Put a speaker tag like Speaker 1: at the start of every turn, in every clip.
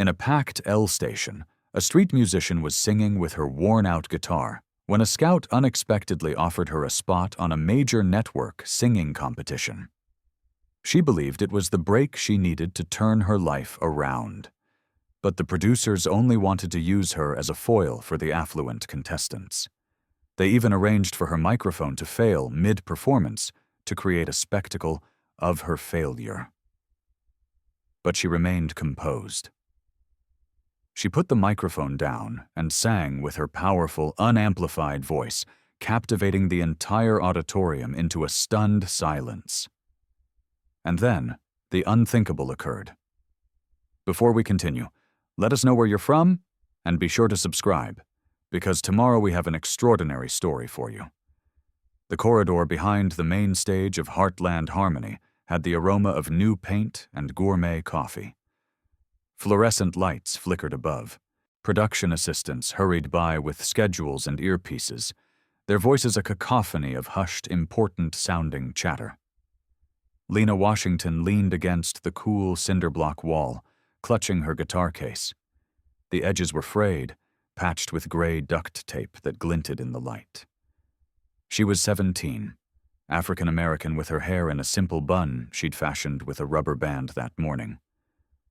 Speaker 1: In a packed L station, a street musician was singing with her worn-out guitar when a scout unexpectedly offered her a spot on a major network singing competition. She believed it was the break she needed to turn her life around. But the producers only wanted to use her as a foil for the affluent contestants. They even arranged for her microphone to fail mid-performance to create a spectacle of her failure. But she remained composed. She put the microphone down and sang with her powerful, unamplified voice, captivating the entire auditorium into a stunned silence. And then, the unthinkable occurred. Before we continue, let us know where you're from, and be sure to subscribe, because tomorrow we have an extraordinary story for you. The corridor behind the main stage of Heartland Harmony had the aroma of new paint and gourmet coffee. Fluorescent lights flickered above. Production assistants hurried by with schedules and earpieces, their voices a cacophony of hushed, important-sounding chatter. Lena Washington leaned against the cool cinder-block wall, clutching her guitar case. The edges were frayed, patched with gray duct tape that glinted in the light. She was 17, African-American with her hair in a simple bun she'd fashioned with a rubber band that morning.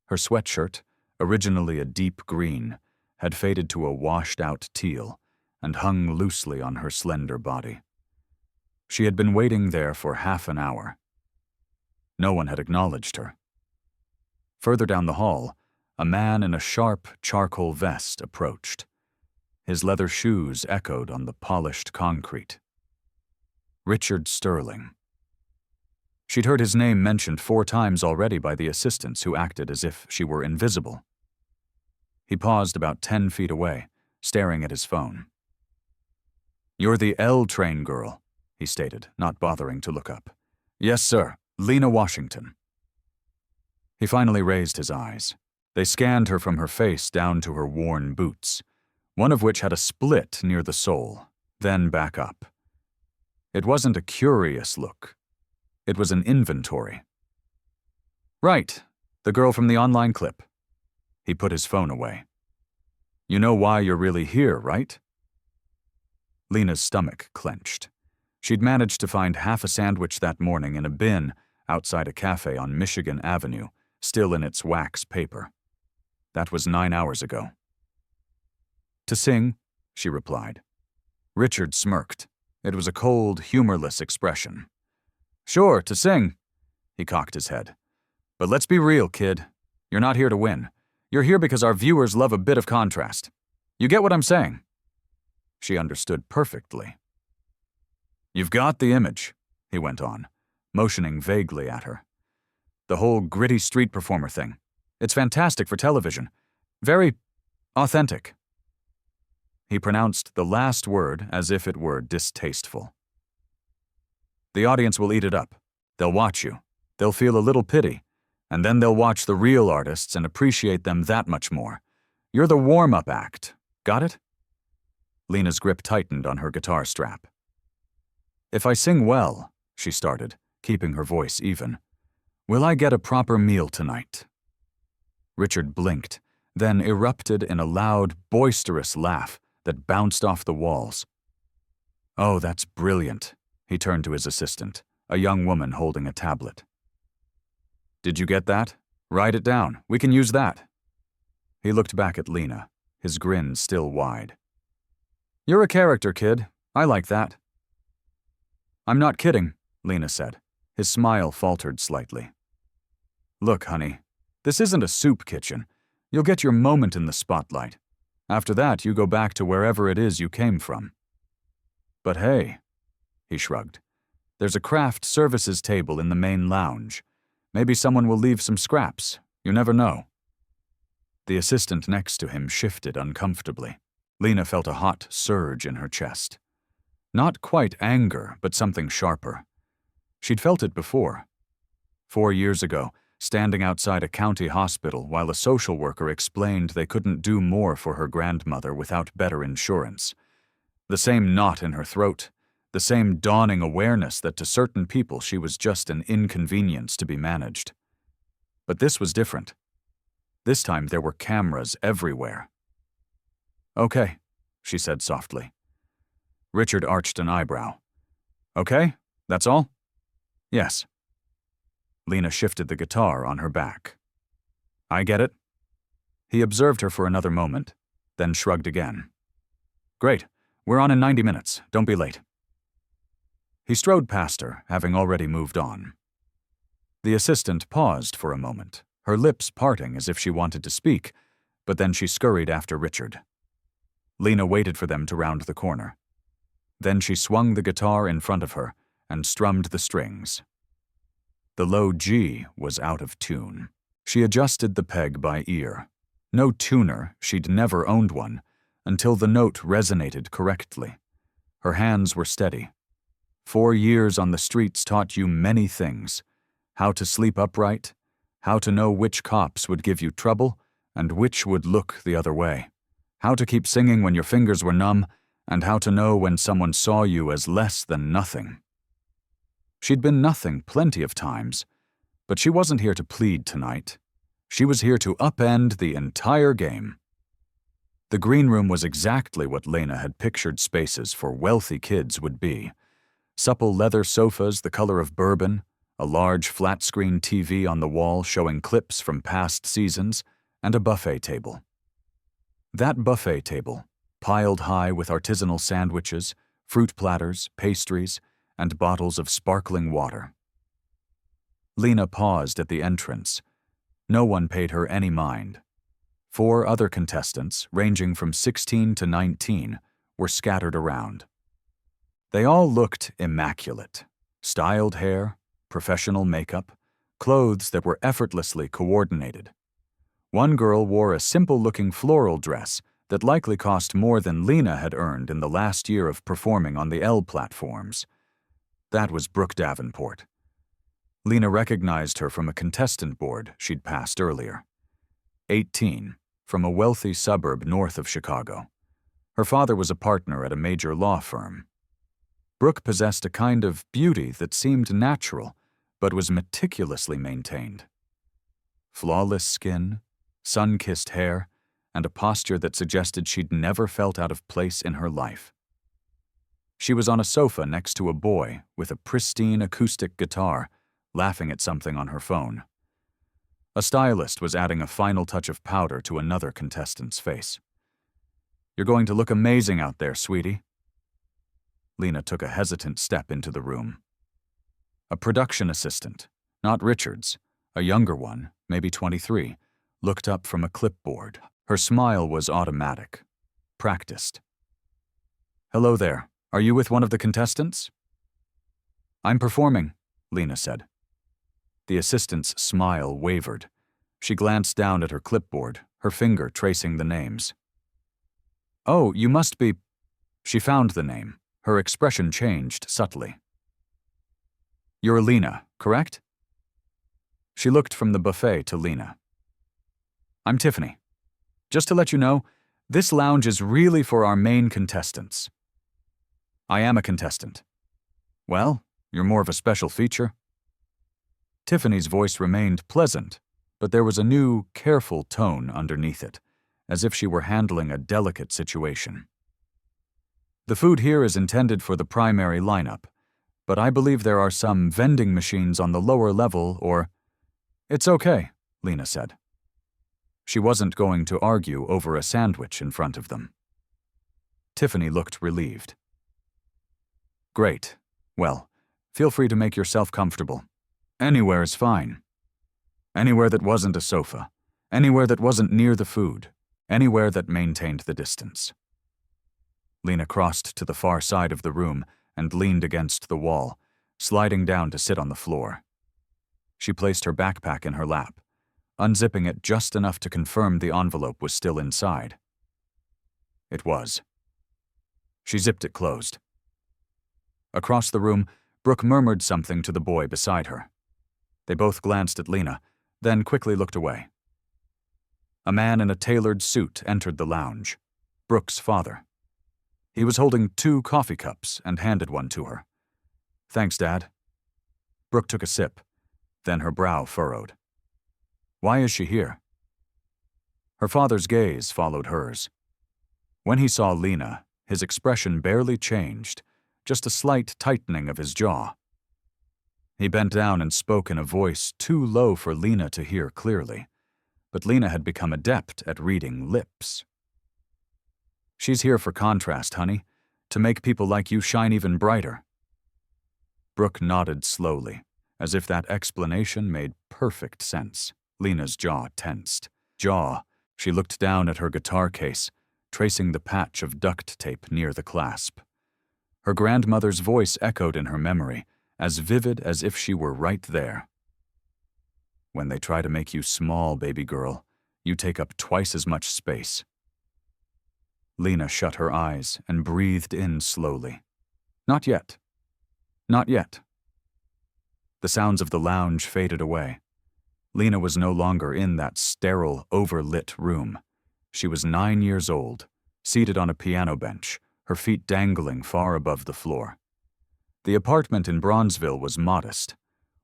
Speaker 1: Her sweatshirt, originally a deep green, had faded to a washed-out teal and hung loosely on her slender body. She had been waiting there for half an hour. No one had acknowledged her. Further down the hall, a man in a sharp charcoal vest approached. His leather shoes echoed on the polished concrete. Richard Sterling. She'd heard his name mentioned 4 times already by the assistants who acted as if she were invisible. He paused about 10 feet away, staring at his phone. "You're the L train girl," he stated, not bothering to look up. "Yes, sir. Lena Washington." He finally raised his eyes. They scanned her from her face down to her worn boots, one of which had a split near the sole, then back up. It wasn't a curious look. It was an inventory. "Right, the girl from the online clip." He put his phone away. "You know why you're really here, right?" Lena's stomach clenched. She'd managed to find half a sandwich that morning in a bin outside a cafe on Michigan Avenue, still in its wax paper. That was 9 hours ago. "To sing," she replied. Richard smirked. It was a cold, humorless expression. "Sure, to sing." He cocked his head. "But let's be real, kid. You're not here to win. You're here because our viewers love a bit of contrast. You get what I'm saying?" She understood perfectly. "You've got the image," he went on, motioning vaguely at her. "The whole gritty street performer thing. It's fantastic for television. Very authentic." He pronounced the last word as if it were distasteful. "The audience will eat it up. They'll watch you. They'll feel a little pity. And then they'll watch the real artists and appreciate them that much more. You're the warm-up act. Got it?" Lena's grip tightened on her guitar strap. "If I sing well," she started, keeping her voice even, "will I get a proper meal tonight?" Richard blinked, then erupted in a loud, boisterous laugh that bounced off the walls. "Oh, that's brilliant." He turned to his assistant, a young woman holding a tablet. "Did you get that? Write it down. We can use that." He looked back at Lena, his grin still wide. "You're a character, kid. I like that." "I'm not kidding," Lena said. His smile faltered slightly. "Look, honey, this isn't a soup kitchen. You'll get your moment in the spotlight. After that, you go back to wherever it is you came from." "But hey," he shrugged, "there's a craft services table in the main lounge. Maybe someone will leave some scraps. You never know." The assistant next to him shifted uncomfortably. Lena felt a hot surge in her chest. Not quite anger, but something sharper. She'd felt it before. 4 years ago, standing outside a county hospital while a social worker explained they couldn't do more for her grandmother without better insurance. The same knot in her throat, the same dawning awareness that to certain people she was just an inconvenience to be managed. But this was different. This time there were cameras everywhere. "Okay," she said softly. Richard arched an eyebrow. "Okay? That's all?" "Yes." Lena shifted the guitar on her back. "I get it." He observed her for another moment, then shrugged again. "Great. We're on in 90 minutes. Don't be late." He strode past her, having already moved on. The assistant paused for a moment, her lips parting as if she wanted to speak, but then she scurried after Richard. Lena waited for them to round the corner. Then she swung the guitar in front of her and strummed the strings. The low G was out of tune. She adjusted the peg by ear. No tuner, she'd never owned one, until the note resonated correctly. Her hands were steady. 4 years on the streets taught you many things: how to sleep upright, how to know which cops would give you trouble and which would look the other way, how to keep singing when your fingers were numb, and how to know when someone saw you as less than nothing. She'd been nothing plenty of times, but she wasn't here to plead tonight. She was here to upend the entire game. The green room was exactly what Lena had pictured spaces for wealthy kids would be. Supple leather sofas the color of bourbon, a large flat-screen TV on the wall showing clips from past seasons, and a buffet table. That buffet table, piled high with artisanal sandwiches, fruit platters, pastries, and bottles of sparkling water. Lena paused at the entrance. No one paid her any mind. 4 other contestants, ranging from 16 to 19, were scattered around. They all looked immaculate. Styled hair, professional makeup, clothes that were effortlessly coordinated. One girl wore a simple-looking floral dress that likely cost more than Lena had earned in the last year of performing on the L platforms. That was Brooke Davenport. Lena recognized her from a contestant board she'd passed earlier. 18, from a wealthy suburb north of Chicago. Her father was a partner at a major law firm. Brooke possessed a kind of beauty that seemed natural, but was meticulously maintained. Flawless skin, sun-kissed hair, and a posture that suggested she'd never felt out of place in her life. She was on a sofa next to a boy with a pristine acoustic guitar, laughing at something on her phone. A stylist was adding a final touch of powder to another contestant's face. "You're going to look amazing out there, sweetie." Lena took a hesitant step into the room. A production assistant, not Richards, a younger one, maybe 23, looked up from a clipboard. Her smile was automatic, practiced. "Hello there. Are you with one of the contestants?" "I'm performing," Lena said. The assistant's smile wavered. She glanced down at her clipboard, her finger tracing the names. "Oh, you must be—" She found the name. Her expression changed subtly. "You're Lena, correct?" She looked from the buffet to Lena. "I'm Tiffany. Just to let you know, this lounge is really for our main contestants." "I am a contestant." "Well, you're more of a special feature." Tiffany's voice remained pleasant, but there was a new, careful tone underneath it, as if she were handling a delicate situation. "The food here is intended for the primary lineup, but I believe there are some vending machines on the lower level or—" "It's okay," Lena said. She wasn't going to argue over a sandwich in front of them. Tiffany looked relieved. "Great. Well, feel free to make yourself comfortable. Anywhere is fine. Anywhere that wasn't a sofa. Anywhere that wasn't near the food. Anywhere that maintained the distance." Lena crossed to the far side of the room and leaned against the wall, sliding down to sit on the floor. She placed her backpack in her lap, unzipping it just enough to confirm the envelope was still inside. It was. She zipped it closed. Across the room, Brooke murmured something to the boy beside her. They both glanced at Lena, then quickly looked away. A man in a tailored suit entered the lounge. Brooke's father. He was holding 2 coffee cups and handed one to her. "Thanks, Dad." Brooke took a sip, then her brow furrowed. "Why is she here?" Her father's gaze followed hers. When he saw Lena, his expression barely changed, just a slight tightening of his jaw. He bent down and spoke in a voice too low for Lena to hear clearly, but Lena had become adept at reading lips. "She's here for contrast, honey, to make people like you shine even brighter." Brooke nodded slowly, as if that explanation made perfect sense. Lena's jaw tensed. She looked down at her guitar case, tracing the patch of duct tape near the clasp. Her grandmother's voice echoed in her memory, as vivid as if she were right there. "When they try to make you small, baby girl, you take up twice as much space." Lena shut her eyes and breathed in slowly. "Not yet. Not yet." The sounds of the lounge faded away. Lena was no longer in that sterile, overlit room. She was 9 years old, seated on a piano bench, her feet dangling far above the floor. The apartment in Bronzeville was modest.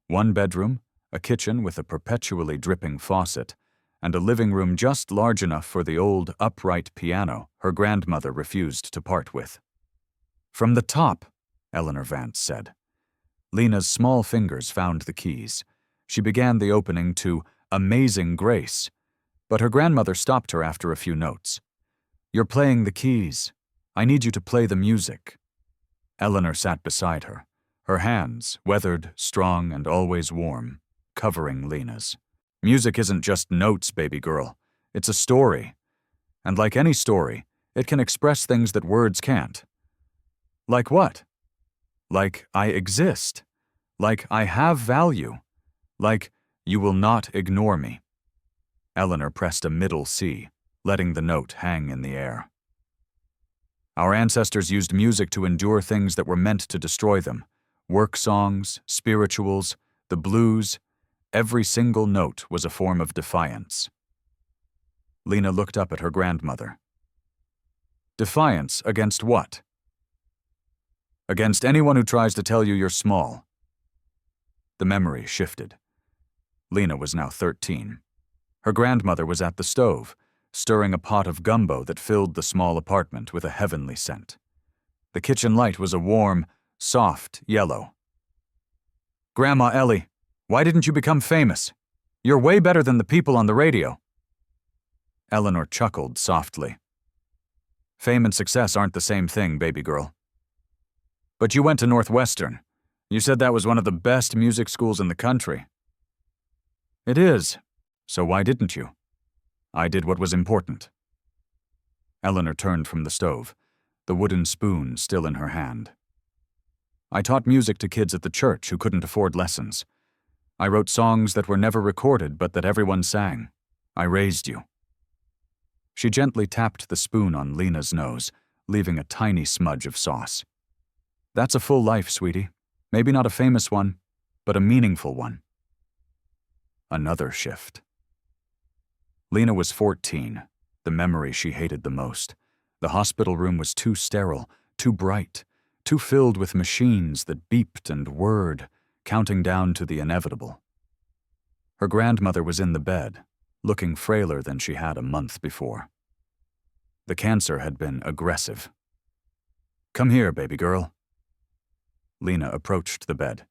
Speaker 1: 1 bedroom, a kitchen with a perpetually dripping faucet, and a living room just large enough for the old, upright piano her grandmother refused to part with. "From the top," Eleanor Vance said. Lena's small fingers found the keys. She began the opening to "Amazing Grace," but her grandmother stopped her after a few notes. "You're playing the keys. I need you to play the music." Eleanor sat beside her, her hands, weathered, strong, and always warm, covering Lena's. "Music isn't just notes, baby girl. It's a story. And like any story, it can express things that words can't." "Like what?" "Like I exist. Like I have value. Like you will not ignore me." Eleanor pressed a middle C, letting the note hang in the air. "Our ancestors used music to endure things that were meant to destroy them. Work songs, spirituals, the blues. Every single note was a form of defiance." Lena looked up at her grandmother. "Defiance against what?" "Against anyone who tries to tell you you're small." The memory shifted. Lena was now 13. Her grandmother was at the stove, stirring a pot of gumbo that filled the small apartment with a heavenly scent. The kitchen light was a warm, soft yellow. "Grandma Ellie, why didn't you become famous? You're way better than the people on the radio." Eleanor chuckled softly. "Fame and success aren't the same thing, baby girl." "But you went to Northwestern. You said that was one of the best music schools in the country." "It is. So why didn't you?" "I did what was important." Eleanor turned from the stove, the wooden spoon still in her hand. "I taught music to kids at the church who couldn't afford lessons. I wrote songs that were never recorded but that everyone sang. I raised you." She gently tapped the spoon on Lena's nose, leaving a tiny smudge of sauce. "That's a full life, sweetie. Maybe not a famous one, but a meaningful one." Another shift. Lena was 14, the memory she hated the most. The hospital room was too sterile, too bright, too filled with machines that beeped and whirred, counting down to the inevitable. Her grandmother was in the bed, looking frailer than she had a month before. The cancer had been aggressive. "Come here, baby girl." Lena approached the bed.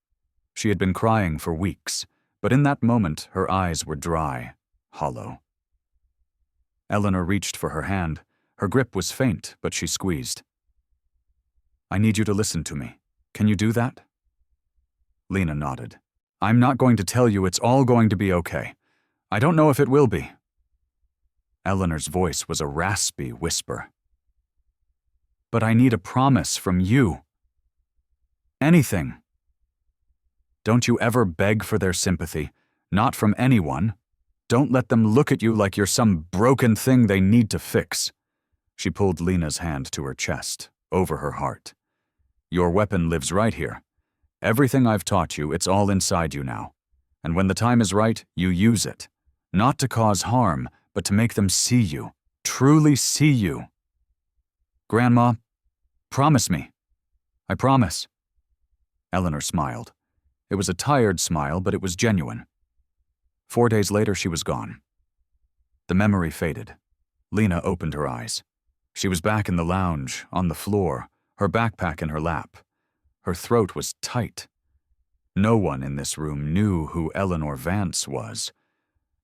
Speaker 1: She had been crying for weeks, but in that moment her eyes were dry, hollow. Eleanor reached for her hand. Her grip was faint, but she squeezed. "I need you to listen to me. Can you do that?" Lena nodded. "I'm not going to tell you it's all going to be okay. I don't know if it will be." Eleanor's voice was a raspy whisper. "But I need a promise from you. Anything. Don't you ever beg for their sympathy, not from anyone. Don't let them look at you like you're some broken thing they need to fix." She pulled Lena's hand to her chest, over her heart. "Your weapon lives right here. Everything I've taught you, it's all inside you now. And when the time is right, you use it. Not to cause harm, but to make them see you, truly see you. Grandma, promise me." "I promise." Eleanor smiled. It was a tired smile, but it was genuine. 4 days later, she was gone. The memory faded. Lena opened her eyes. She was back in the lounge, on the floor, her backpack in her lap. Her throat was tight. No one in this room knew who Eleanor Vance was.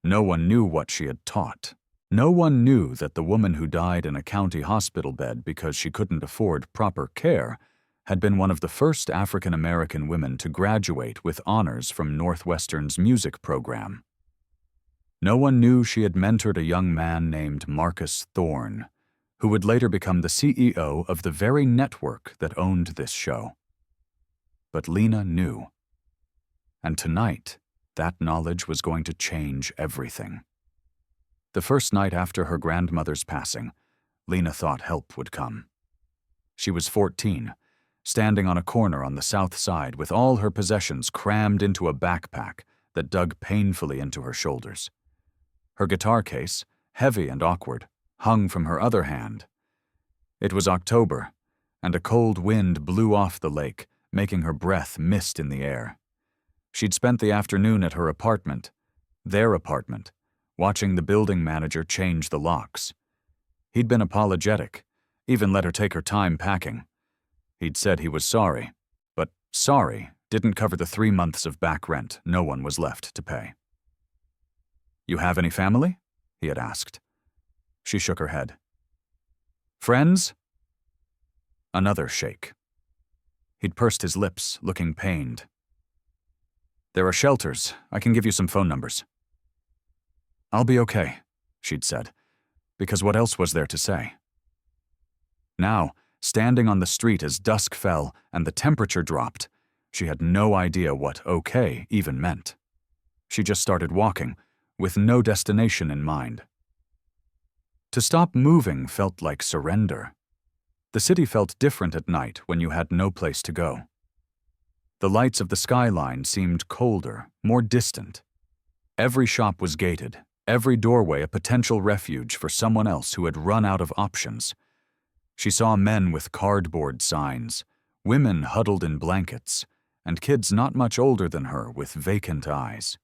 Speaker 1: No one knew what she had taught. No one knew that the woman who died in a county hospital bed because she couldn't afford proper care had been one of the first African American women to graduate with honors from Northwestern's music program. No one knew she had mentored a young man named Marcus Thorne, who would later become the CEO of the very network that owned this show. But Lena knew. And tonight, that knowledge was going to change everything. The first night after her grandmother's passing, Lena thought help would come. She was 14, standing on a corner on the south side with all her possessions crammed into a backpack that dug painfully into her shoulders. Her guitar case, heavy and awkward, hung from her other hand. It was October, and a cold wind blew off the lake, making her breath mist in the air. She'd spent the afternoon at her apartment, their apartment, watching the building manager change the locks. He'd been apologetic, even let her take her time packing. He'd said he was sorry, but sorry didn't cover the 3 months of back rent no one was left to pay. "You have any family?" he had asked. She shook her head. "Friends?" Another shake. He'd pursed his lips, looking pained. "There are shelters. I can give you some phone numbers." "I'll be okay," she'd said, because what else was there to say? Now, standing on the street as dusk fell and the temperature dropped, she had no idea what okay even meant. She just started walking, with no destination in mind. To stop moving felt like surrender. The city felt different at night when you had no place to go. The lights of the skyline seemed colder, more distant. Every shop was gated, every doorway a potential refuge for someone else who had run out of options. She saw men with cardboard signs, women huddled in blankets, and kids not much older than her with vacant eyes.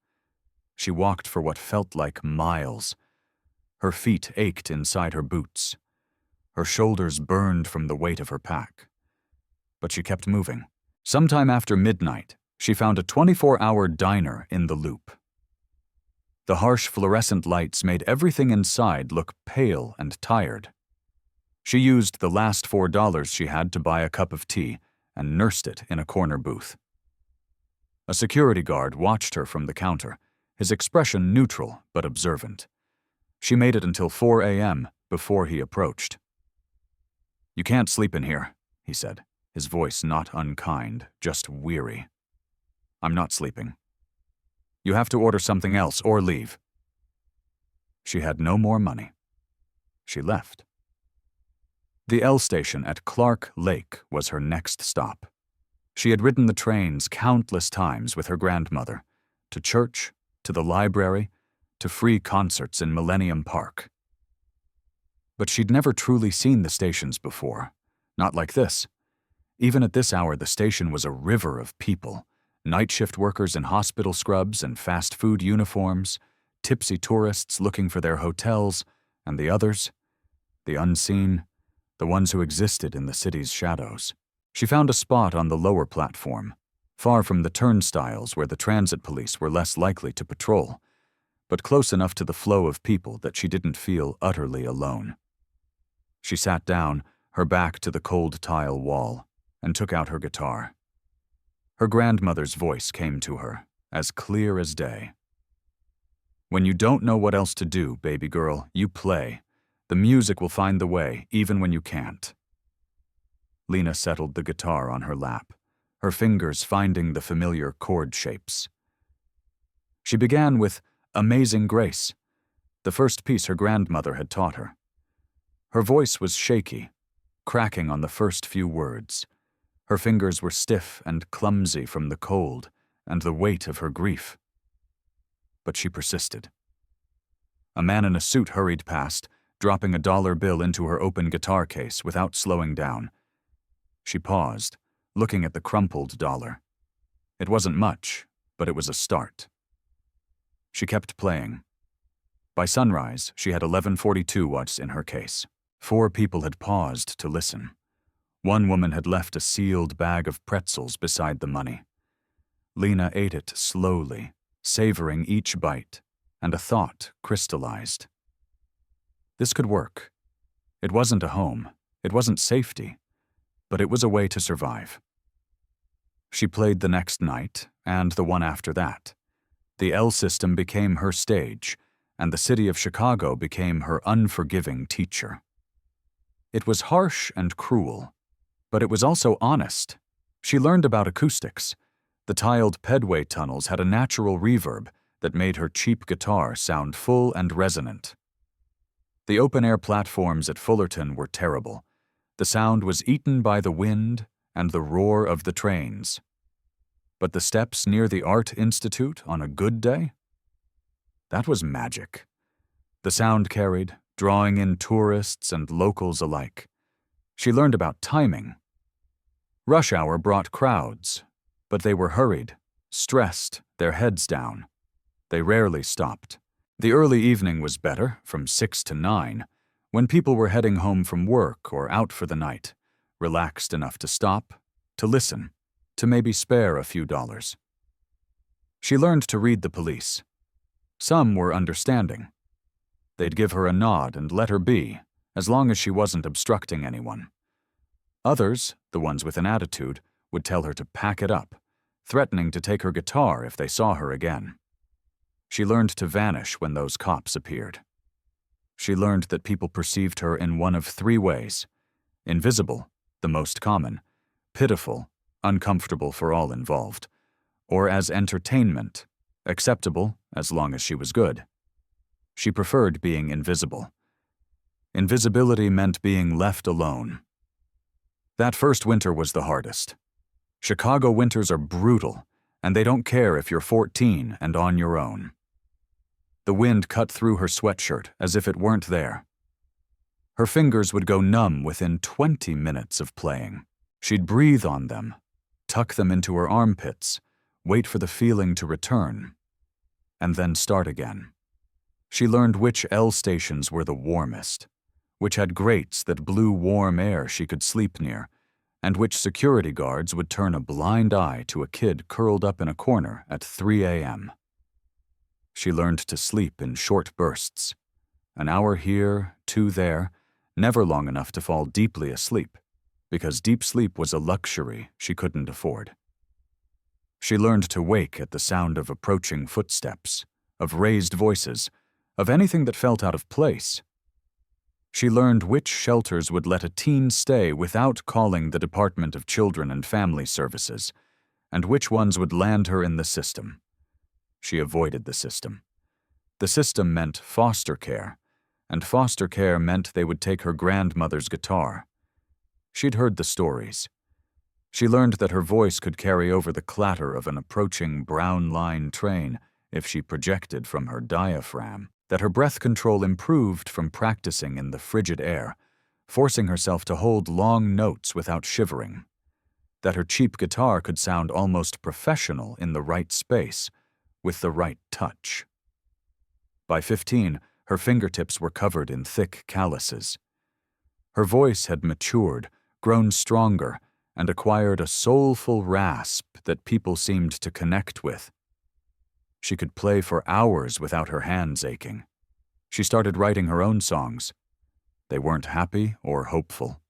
Speaker 1: She walked for what felt like miles. Her feet ached inside her boots. Her shoulders burned from the weight of her pack. But she kept moving. Sometime after midnight, she found a 24-hour diner in the Loop. The harsh fluorescent lights made everything inside look pale and tired. She used the last $4 she had to buy a cup of tea and nursed it in a corner booth. A security guard watched her from the counter, his expression neutral but observant. She made it until 4 a.m. before he approached. "You can't sleep in here," he said, his voice not unkind, just weary. "I'm not sleeping. You have to order something else or leave." She had no more money. She left. The L station at Clark Lake was her next stop. She had ridden the trains countless times with her grandmother, to church, to the library, to free concerts in Millennium Park. But she'd never truly seen the stations before, not like this. Even at this hour, the station was a river of people, night shift workers in hospital scrubs and fast food uniforms, tipsy tourists looking for their hotels, and the others, the unseen, the ones who existed in the city's shadows. She found a spot on the lower platform, far from the turnstiles where the transit police were less likely to patrol, but close enough to the flow of people that she didn't feel utterly alone. She sat down, her back to the cold tile wall, and took out her guitar. Her grandmother's voice came to her, as clear as day. "When you don't know what else to do, baby girl, you play. The music will find the way, even when you can't." Lena settled the guitar on her lap, her fingers finding the familiar chord shapes. She began with Amazing Grace, the first piece her grandmother had taught her. Her voice was shaky, cracking on the first few words. Her fingers were stiff and clumsy from the cold and the weight of her grief. But she persisted. A man in a suit hurried past, dropping a dollar bill into her open guitar case without slowing down. She paused, looking at the crumpled dollar. It wasn't much, but it was a start. She kept playing. By sunrise, she had 1142 watts in her case. 4 people had paused to listen. One woman had left a sealed bag of pretzels beside the money. Lena ate it slowly, savoring each bite, and a thought crystallized. This could work. It wasn't a home, it wasn't safety, but it was a way to survive. She played the next night, and the one after that. The L system became her stage, and the city of Chicago became her unforgiving teacher. It was harsh and cruel, but it was also honest. She learned about acoustics. The tiled pedway tunnels had a natural reverb that made her cheap guitar sound full and resonant. The open-air platforms at Fullerton were terrible. The sound was eaten by the wind and the roar of the trains. But the steps near the Art Institute on a good day? That was magic. The sound carried, drawing in tourists and locals alike. She learned about timing. Rush hour brought crowds, but they were hurried, stressed, their heads down. They rarely stopped. The early evening was better, from 6 to 9, when people were heading home from work or out for the night, relaxed enough to stop, to listen, to maybe spare a few dollars. She learned to read the police. Some were understanding. They'd give her a nod and let her be, as long as she wasn't obstructing anyone. Others, the ones with an attitude, would tell her to pack it up, threatening to take her guitar if they saw her again. She learned to vanish when those cops appeared. She learned that people perceived her in one of 3 ways: invisible, the most common; pitiful, uncomfortable for all involved; or as entertainment, acceptable as long as she was good. She preferred being invisible. Invisibility meant being left alone. That first winter was the hardest. Chicago winters are brutal, and they don't care if you're 14 and on your own. The wind cut through her sweatshirt as if it weren't there. Her fingers would go numb within 20 minutes of playing. She'd breathe on them, tuck them into her armpits, wait for the feeling to return, and then start again. She learned which L stations were the warmest, which had grates that blew warm air she could sleep near, and which security guards would turn a blind eye to a kid curled up in a corner at 3 a.m. She learned to sleep in short bursts, an hour here, 2 there, never long enough to fall deeply asleep, because deep sleep was a luxury she couldn't afford. She learned to wake at the sound of approaching footsteps, of raised voices, of anything that felt out of place. She learned which shelters would let a teen stay without calling the Department of Children and Family Services, and which ones would land her in the system. She avoided the system. The system meant foster care, and foster care meant they would take her grandmother's guitar. She'd heard the stories. She learned that her voice could carry over the clatter of an approaching brown line train if she projected from her diaphragm, that her breath control improved from practicing in the frigid air, forcing herself to hold long notes without shivering, that her cheap guitar could sound almost professional in the right space, with the right touch. By 15, her fingertips were covered in thick calluses. Her voice had matured, grown stronger, and acquired a soulful rasp that people seemed to connect with. She could play for hours without her hands aching. She started writing her own songs. They weren't happy or hopeful.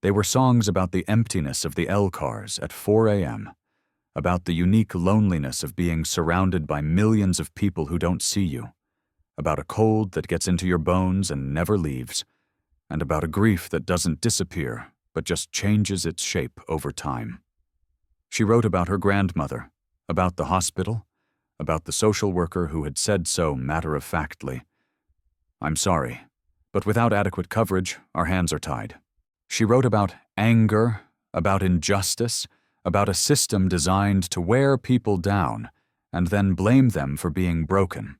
Speaker 1: They were songs about the emptiness of the L cars at 4 a.m., about the unique loneliness of being surrounded by millions of people who don't see you, about a cold that gets into your bones and never leaves, and about a grief that doesn't disappear but just changes its shape over time. She wrote about her grandmother, about the hospital, about the social worker who had said so matter-of-factly, "I'm sorry, but without adequate coverage, our hands are tied." She wrote about anger, about injustice, about a system designed to wear people down and then blame them for being broken.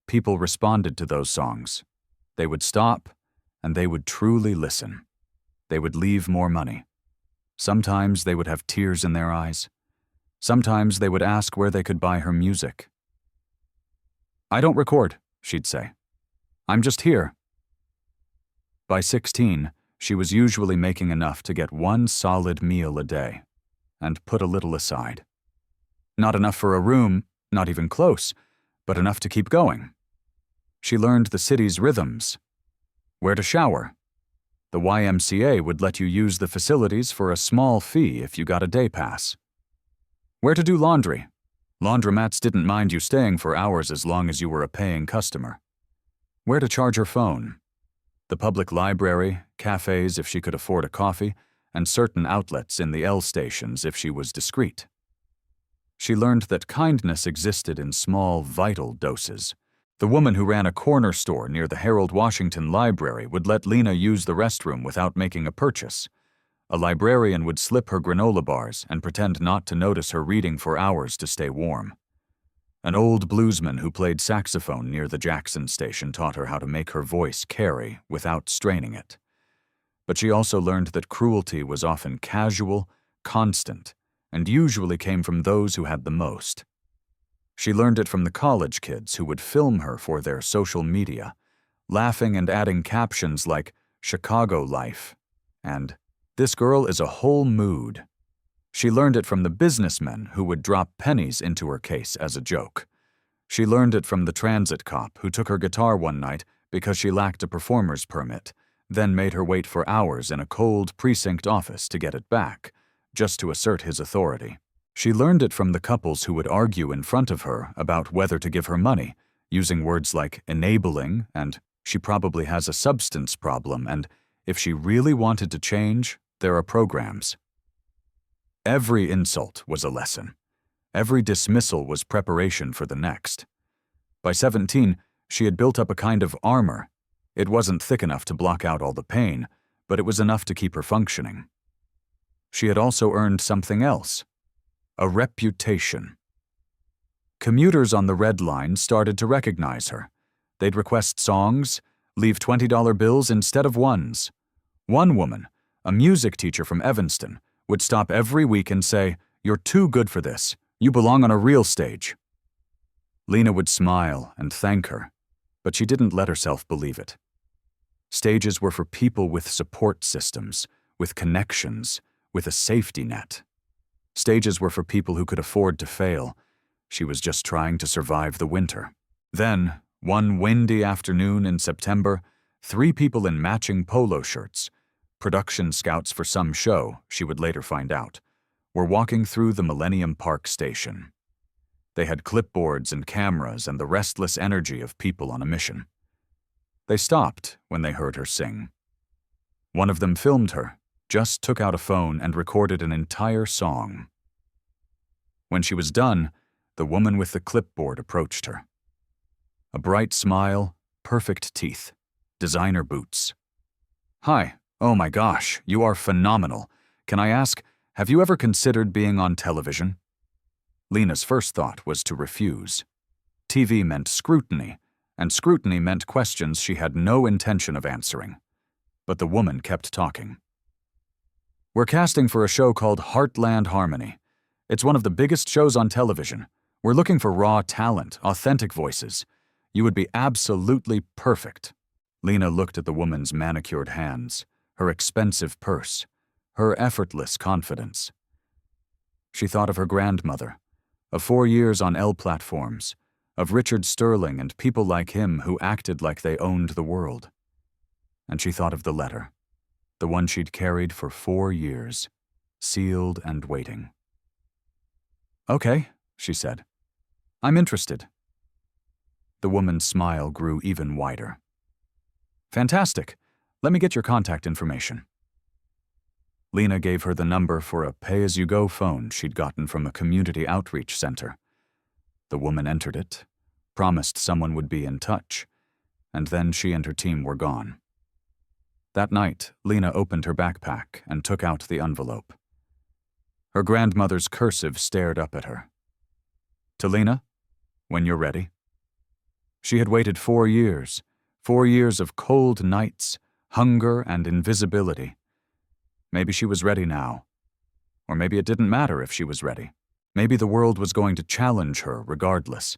Speaker 1: People responded to those songs. They would stop, and they would truly listen. They would leave more money. Sometimes they would have tears in their eyes. Sometimes they would ask where they could buy her music. "I don't record," she'd say. "I'm just here." By 16, she was usually making enough to get one solid meal a day, and put a little aside. Not enough for a room, not even close, but enough to keep going. She learned the city's rhythms. Where to shower. The YMCA would let you use the facilities for a small fee if you got a day pass. Where to do laundry. Laundromats didn't mind you staying for hours as long as you were a paying customer. Where to charge her phone. The public library, cafes if she could afford a coffee, and certain outlets in the L stations if she was discreet. She learned that kindness existed in small, vital doses. The woman who ran a corner store near the Harold Washington Library would let Lena use the restroom without making a purchase. A librarian would slip her granola bars and pretend not to notice her reading for hours to stay warm. An old bluesman who played saxophone near the Jackson station taught her how to make her voice carry without straining it. But she also learned that cruelty was often casual, constant, and usually came from those who had the most. She learned it from the college kids who would film her for their social media, laughing and adding captions like "Chicago life" and "This girl is a whole mood." She learned it from the businessmen who would drop pennies into her case as a joke. She learned it from the transit cop who took her guitar one night because she lacked a performer's permit, then made her wait for hours in a cold precinct office to get it back, just to assert his authority. She learned it from the couples who would argue in front of her about whether to give her money, using words like enabling and "she probably has a substance problem" and "if she really wanted to change, there are programs." Every insult was a lesson. Every dismissal was preparation for the next. By 17, she had built up a kind of armor. It wasn't thick enough to block out all the pain, but it was enough to keep her functioning. She had also earned something else. A reputation. Commuters on the Red Line started to recognize her. They'd request songs, leave $20 bills instead of ones. One woman, a music teacher from Evanston, would stop every week and say, "You're too good for this. You belong on a real stage." Lena would smile and thank her, but she didn't let herself believe it. Stages were for people with support systems, with connections, with a safety net. Stages were for people who could afford to fail. She was just trying to survive the winter. Then, one windy afternoon in September, 3 people in matching polo shirts, production scouts for some show, she would later find out, were walking through the Millennium Park station. They had clipboards and cameras and the restless energy of people on a mission. They stopped when they heard her sing. One of them filmed her, just took out a phone and recorded an entire song. When she was done, the woman with the clipboard approached her. A bright smile, perfect teeth, designer boots. "Hi, oh my gosh, you are phenomenal. Can I ask, have you ever considered being on television?" Lena's first thought was to refuse. TV meant scrutiny, and scrutiny meant questions she had no intention of answering. But the woman kept talking. "We're casting for a show called Heartland Harmony. It's one of the biggest shows on television. We're looking for raw talent, authentic voices. You would be absolutely perfect." Lena looked at the woman's manicured hands, her expensive purse, her effortless confidence. She thought of her grandmother, of 4 years on L platforms, of Richard Sterling and people like him who acted like they owned the world. And she thought of the letter, the one she'd carried for 4 years, sealed and waiting. "Okay," she said. "I'm interested." The woman's smile grew even wider. "Fantastic. Let me get your contact information." Lena gave her the number for a pay-as-you-go phone she'd gotten from a community outreach center. The woman entered it, promised someone would be in touch, and then she and her team were gone. That night, Lena opened her backpack and took out the envelope. Her grandmother's cursive stared up at her. "To Lena, when you're ready." She had waited 4 years, 4 years of cold nights, hunger, and invisibility. Maybe she was ready now. Or maybe it didn't matter if she was ready. Maybe the world was going to challenge her regardless.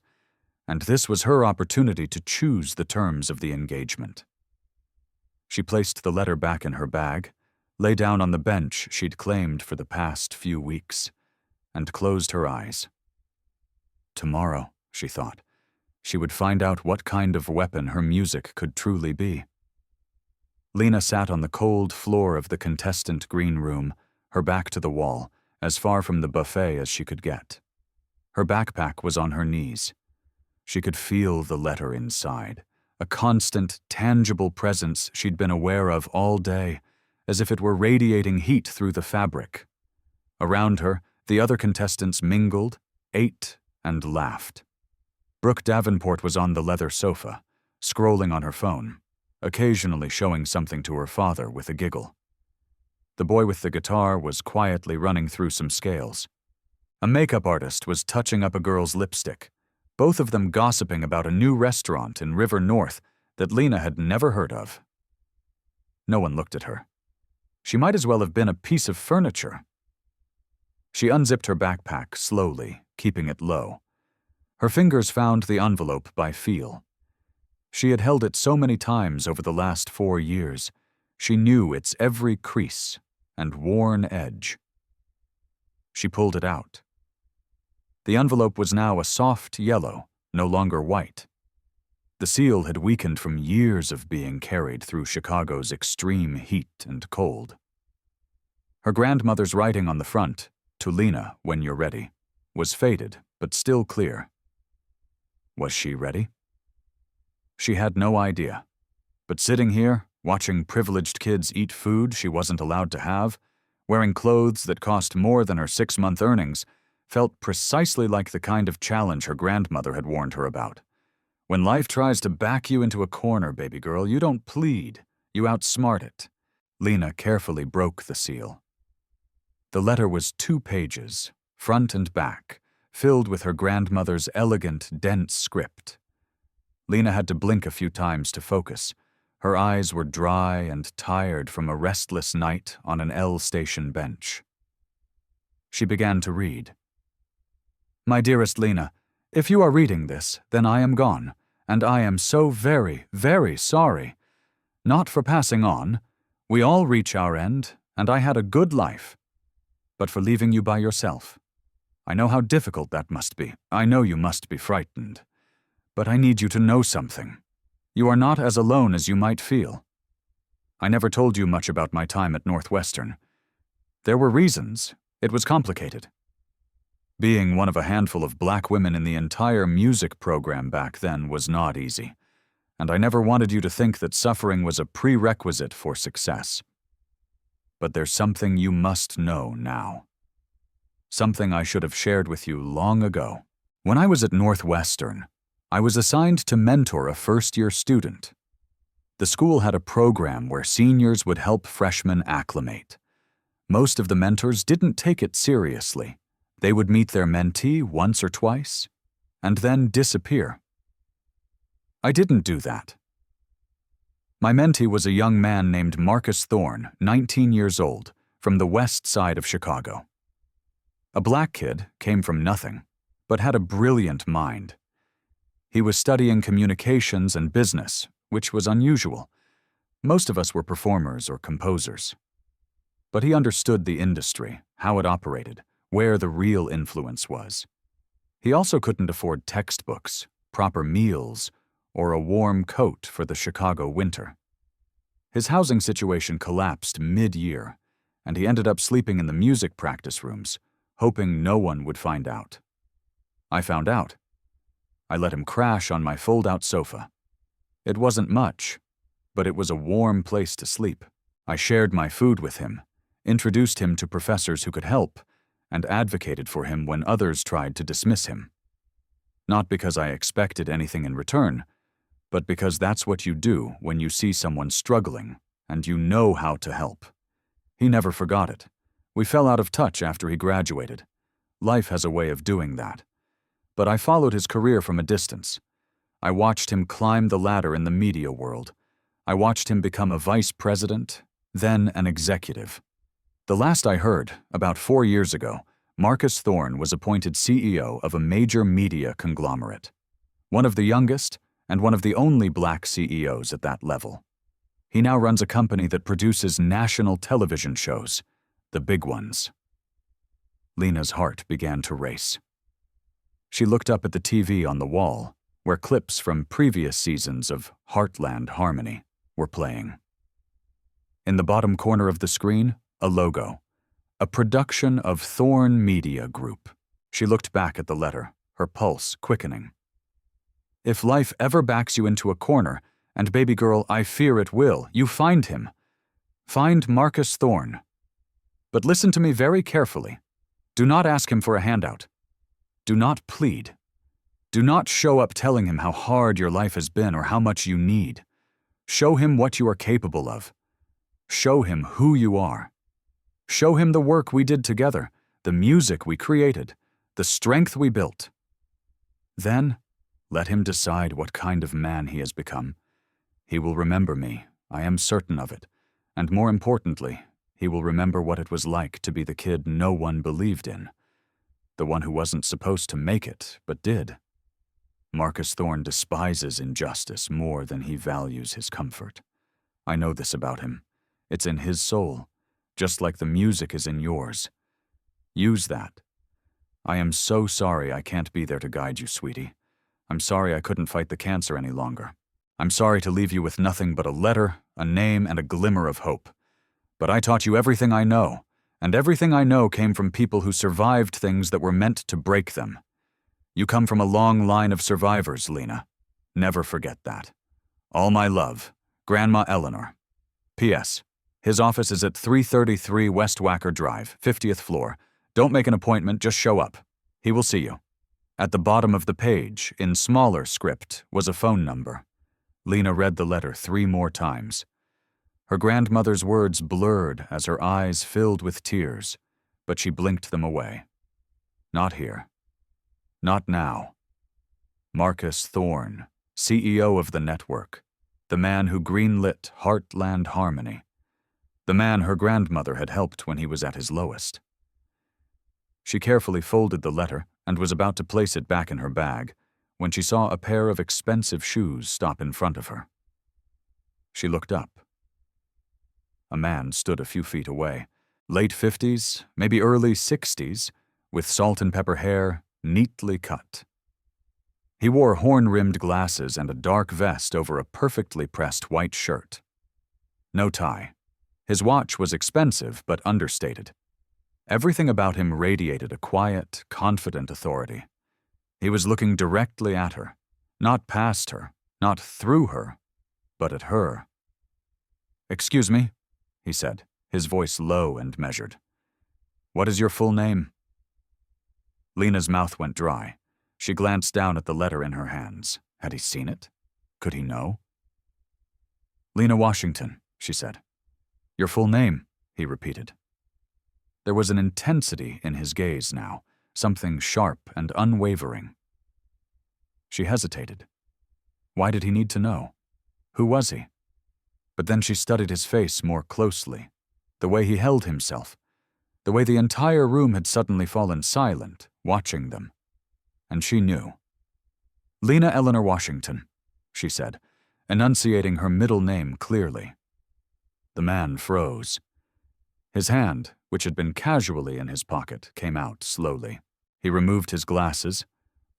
Speaker 1: and this was her opportunity to choose the terms of the engagement. She placed the letter back in her bag, lay down on the bench she'd claimed for the past few weeks, and closed her eyes. Tomorrow, she thought, she would find out what kind of weapon her music could truly be. Lena sat on the cold floor of the contestant green room, her back to the wall, as far from the buffet as she could get. Her backpack was on her knees. She could feel the letter inside, a constant, tangible presence she'd been aware of all day, as if it were radiating heat through the fabric. Around her, the other contestants mingled, ate, and laughed. Brooke Davenport was on the leather sofa, scrolling on her phone, occasionally showing something to her father with a giggle. The boy with the guitar was quietly running through some scales. A makeup artist was touching up a girl's lipstick, both of them gossiping about a new restaurant in River North that Lena had never heard of. No one looked at her. She might as well have been a piece of furniture. She unzipped her backpack slowly, keeping it low. Her fingers found the envelope by feel. She had held it so many times over the last 4 years. She knew its every crease and worn edge. She pulled it out. The envelope was now a soft yellow, no longer white. The seal had weakened from years of being carried through Chicago's extreme heat and cold. Her grandmother's writing on the front, "To Lena, when you're ready," was faded but still clear. Was she ready? She had no idea. But sitting here, watching privileged kids eat food she wasn't allowed to have, wearing clothes that cost more than her 6-month earnings, felt precisely like the kind of challenge her grandmother had warned her about. When life tries to back you into a corner, baby girl, you don't plead, you outsmart it. Lena carefully broke the seal. The letter was 2 pages, front and back, filled with her grandmother's elegant, dense script. Lena had to blink a few times to focus. Her eyes were dry and tired from a restless night on an L station bench. She began to read. "My dearest Lena, if you are reading this, then I am gone, and I am so very, very sorry. Not for passing on. We all reach our end, and I had a good life. But for leaving you by yourself. I know how difficult that must be. I know you must be frightened. But I need you to know something. You are not as alone as you might feel. I never told you much about my time at Northwestern. There were reasons. It was complicated. Being one of a handful of black women in the entire music program back then was not easy, and I never wanted you to think that suffering was a prerequisite for success. But there's something you must know now. Something I should have shared with you long ago. When I was at Northwestern, I was assigned to mentor a first-year student. The school had a program where seniors would help freshmen acclimate. Most of the mentors didn't take it seriously. They would meet their mentee once or twice, and then disappear. I didn't do that. My mentee was a young man named Marcus Thorne, 19 years old, from the west side of Chicago. A black kid, came from nothing, but had a brilliant mind. He was studying communications and business, which was unusual. Most of us were performers or composers. But he understood the industry, how it operated, where the real influence was. He also couldn't afford textbooks, proper meals, or a warm coat for the Chicago winter. His housing situation collapsed mid-year, and he ended up sleeping in the music practice rooms, hoping no one would find out. I found out. I let him crash on my fold-out sofa. It wasn't much, but it was a warm place to sleep. I shared my food with him, introduced him to professors who could help, and advocated for him when others tried to dismiss him. Not because I expected anything in return, but because that's what you do when you see someone struggling and you know how to help. He never forgot it. We fell out of touch after he graduated. Life has a way of doing that. But I followed his career from a distance. I watched him climb the ladder in the media world. I watched him become a vice president, then an executive. The last I heard, about 4 years ago, Marcus Thorne was appointed CEO of a major media conglomerate. one of the youngest and one of the only black CEOs at that level. He now runs a company that produces national television shows, the big ones. Lena's heart began to race. She looked up at the TV on the wall, where clips from previous seasons of Heartland Harmony were playing. In the bottom corner of the screen, a logo, a production of Thorn Media Group. She looked back at the letter, her pulse quickening. If life ever backs you into a corner, and baby girl, I fear it will, you find him. Find Marcus Thorn. But listen to me very carefully. Do not ask him for a handout. Do not plead. Do not show up telling him how hard your life has been or how much you need. Show him what you are capable of. Show him who you are. Show him the work we did together, the music we created, the strength we built. Then, let him decide what kind of man he has become. He will remember me, I am certain of it, and more importantly, he will remember what it was like to be the kid no one believed in, the one who wasn't supposed to make it, but did. Marcus Thorn despises injustice more than he values his comfort. I know this about him. It's in his soul, just like the music is in yours. Use that. I am so sorry I can't be there to guide you, sweetie. I'm sorry I couldn't fight the cancer any longer. I'm sorry to leave you with nothing but a letter, a name, and a glimmer of hope. But I taught you everything I know, and everything I know came from people who survived things that were meant to break them. You come from a long line of survivors, Lena. Never forget that. All my love, Grandma Eleanor. P.S. His office is at 333 West Wacker Drive, 50th floor. Don't make an appointment, just show up. He will see you. At the bottom of the page, in smaller script, was a phone number. Lena read the letter 3 more times. Her grandmother's words blurred as her eyes filled with tears, but she blinked them away. Not here. Not now. Marcus Thorn, CEO of the network, the man who greenlit Heartland Harmony, the man her grandmother had helped when he was at his lowest. She carefully folded the letter and was about to place it back in her bag when she saw a pair of expensive shoes stop in front of her. She looked up. A man stood a few feet away, late 50s, maybe early 60s, with salt and pepper hair, neatly cut. He wore horn-rimmed glasses and a dark vest over a perfectly pressed white shirt. No tie. His watch was expensive but understated. Everything about him radiated a quiet, confident authority. He was looking directly at her, not past her, not through her, but at her. "Excuse me," he said, his voice low and measured. "What is your full name?" Lena's mouth went dry. She glanced down at the letter in her hands. Had he seen it? Could he know? "Lena Washington," she said. "Your full name," he repeated. There was an intensity in his gaze now, something sharp and unwavering. She hesitated. Why did he need to know? Who was he? But then she studied his face more closely, the way he held himself, the way the entire room had suddenly fallen silent, watching them. And she knew. "Lena Eleanor Washington," she said, enunciating her middle name clearly. The man froze. His hand, which had been casually in his pocket, came out slowly. He removed his glasses,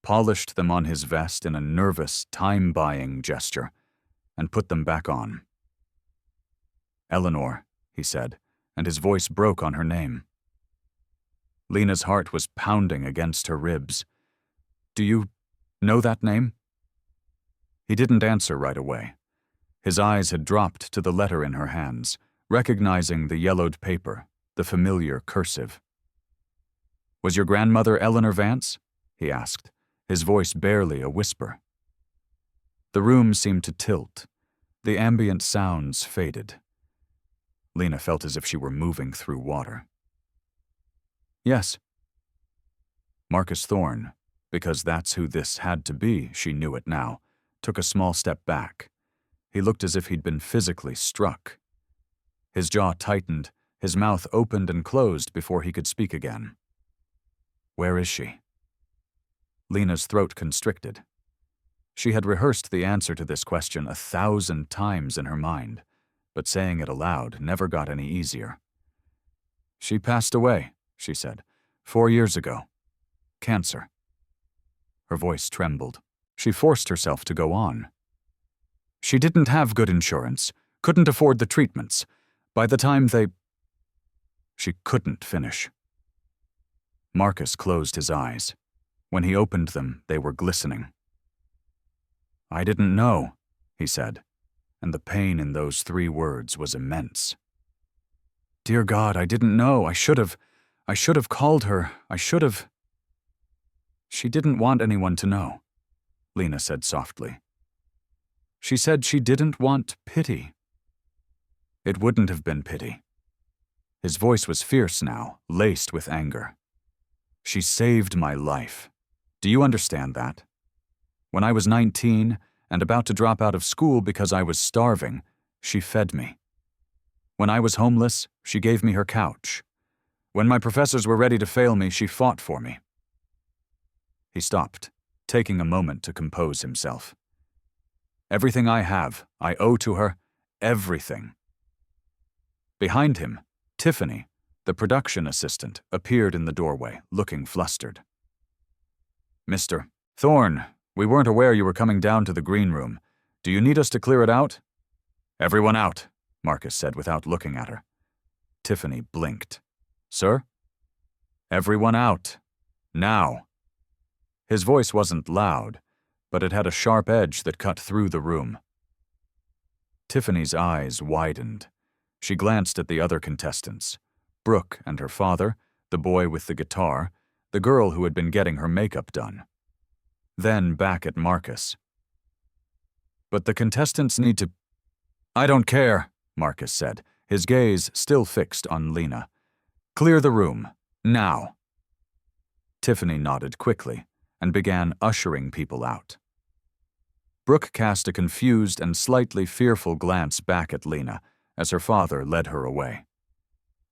Speaker 1: polished them on his vest in a nervous, time-buying gesture, and put them back on. "Eleanor," he said, and his voice broke on her name. Lena's heart was pounding against her ribs. "Do you know that name?" He didn't answer right away. His eyes had dropped to the letter in her hands, recognizing the yellowed paper, the familiar cursive. "Was your grandmother Eleanor Vance?" he asked, his voice barely a whisper. The room seemed to tilt. The ambient sounds faded. Lena felt as if she were moving through water. "Yes." Marcus Thorn, because that's who this had to be, she knew it now, took a small step back. He looked as if he'd been physically struck. His jaw tightened, his mouth opened and closed before he could speak again. "Where is she?" Lena's throat constricted. She had rehearsed the answer to this question 1,000 times in her mind, but saying it aloud never got any easier. "She passed away," she said, 4 years ago. Cancer. Her voice trembled. She forced herself to go on. "She didn't have good insurance, couldn't afford the treatments. By the time they—" She couldn't finish. Marcus closed his eyes. When he opened them, they were glistening. "I didn't know," he said, and the pain in those 3 words was immense. "Dear God, I didn't know. I should have called her. I should have—" "She didn't want anyone to know," Lena said softly. "She said she didn't want pity." "It wouldn't have been pity." His voice was fierce now, laced with anger. "She saved my life. Do you understand that? When I was 19 and about to drop out of school because I was starving, she fed me. When I was homeless, she gave me her couch. When my professors were ready to fail me, she fought for me." He stopped, taking a moment to compose himself. "Everything I have, I owe to her, everything." Behind him, Tiffany, the production assistant, appeared in the doorway, looking flustered. "Mr. Thorne, we weren't aware you were coming down to the green room. Do you need us to clear it out?" "Everyone out," Marcus said without looking at her. Tiffany blinked. "Sir?" "Everyone out. Now." His voice wasn't loud, but it had a sharp edge that cut through the room. Tiffany's eyes widened. She glanced at the other contestants, Brooke and her father, the boy with the guitar, the girl who had been getting her makeup done. Then back at Marcus. "But the contestants need to—" "I don't care," Marcus said, his gaze still fixed on Lena. "Clear the room. Now." Tiffany nodded quickly and began ushering people out. Brooke cast a confused and slightly fearful glance back at Lena as her father led her away.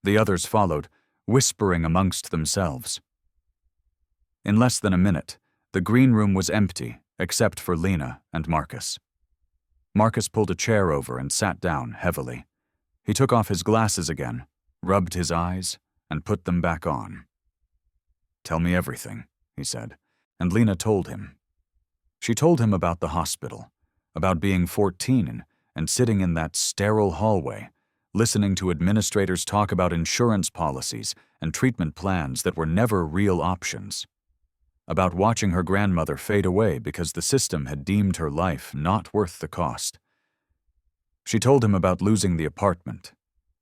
Speaker 1: The others followed, whispering amongst themselves. In less than a minute, the green room was empty except for Lena and Marcus. Marcus pulled a chair over and sat down heavily. He took off his glasses again, rubbed his eyes, and put them back on. "Tell me everything," he said, and Lena told him. She told him about the hospital, about being 14 and sitting in that sterile hallway, listening to administrators talk about insurance policies and treatment plans that were never real options, about watching her grandmother fade away because the system had deemed her life not worth the cost. She told him about losing the apartment,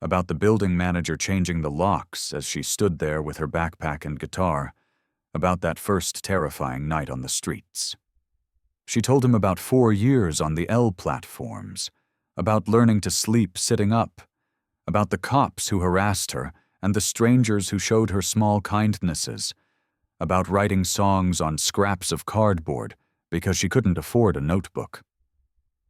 Speaker 1: about the building manager changing the locks as she stood there with her backpack and guitar, about that first terrifying night on the streets. She told him about 4 years on the L platforms, about learning to sleep sitting up, about the cops who harassed her and the strangers who showed her small kindnesses, about writing songs on scraps of cardboard because she couldn't afford a notebook.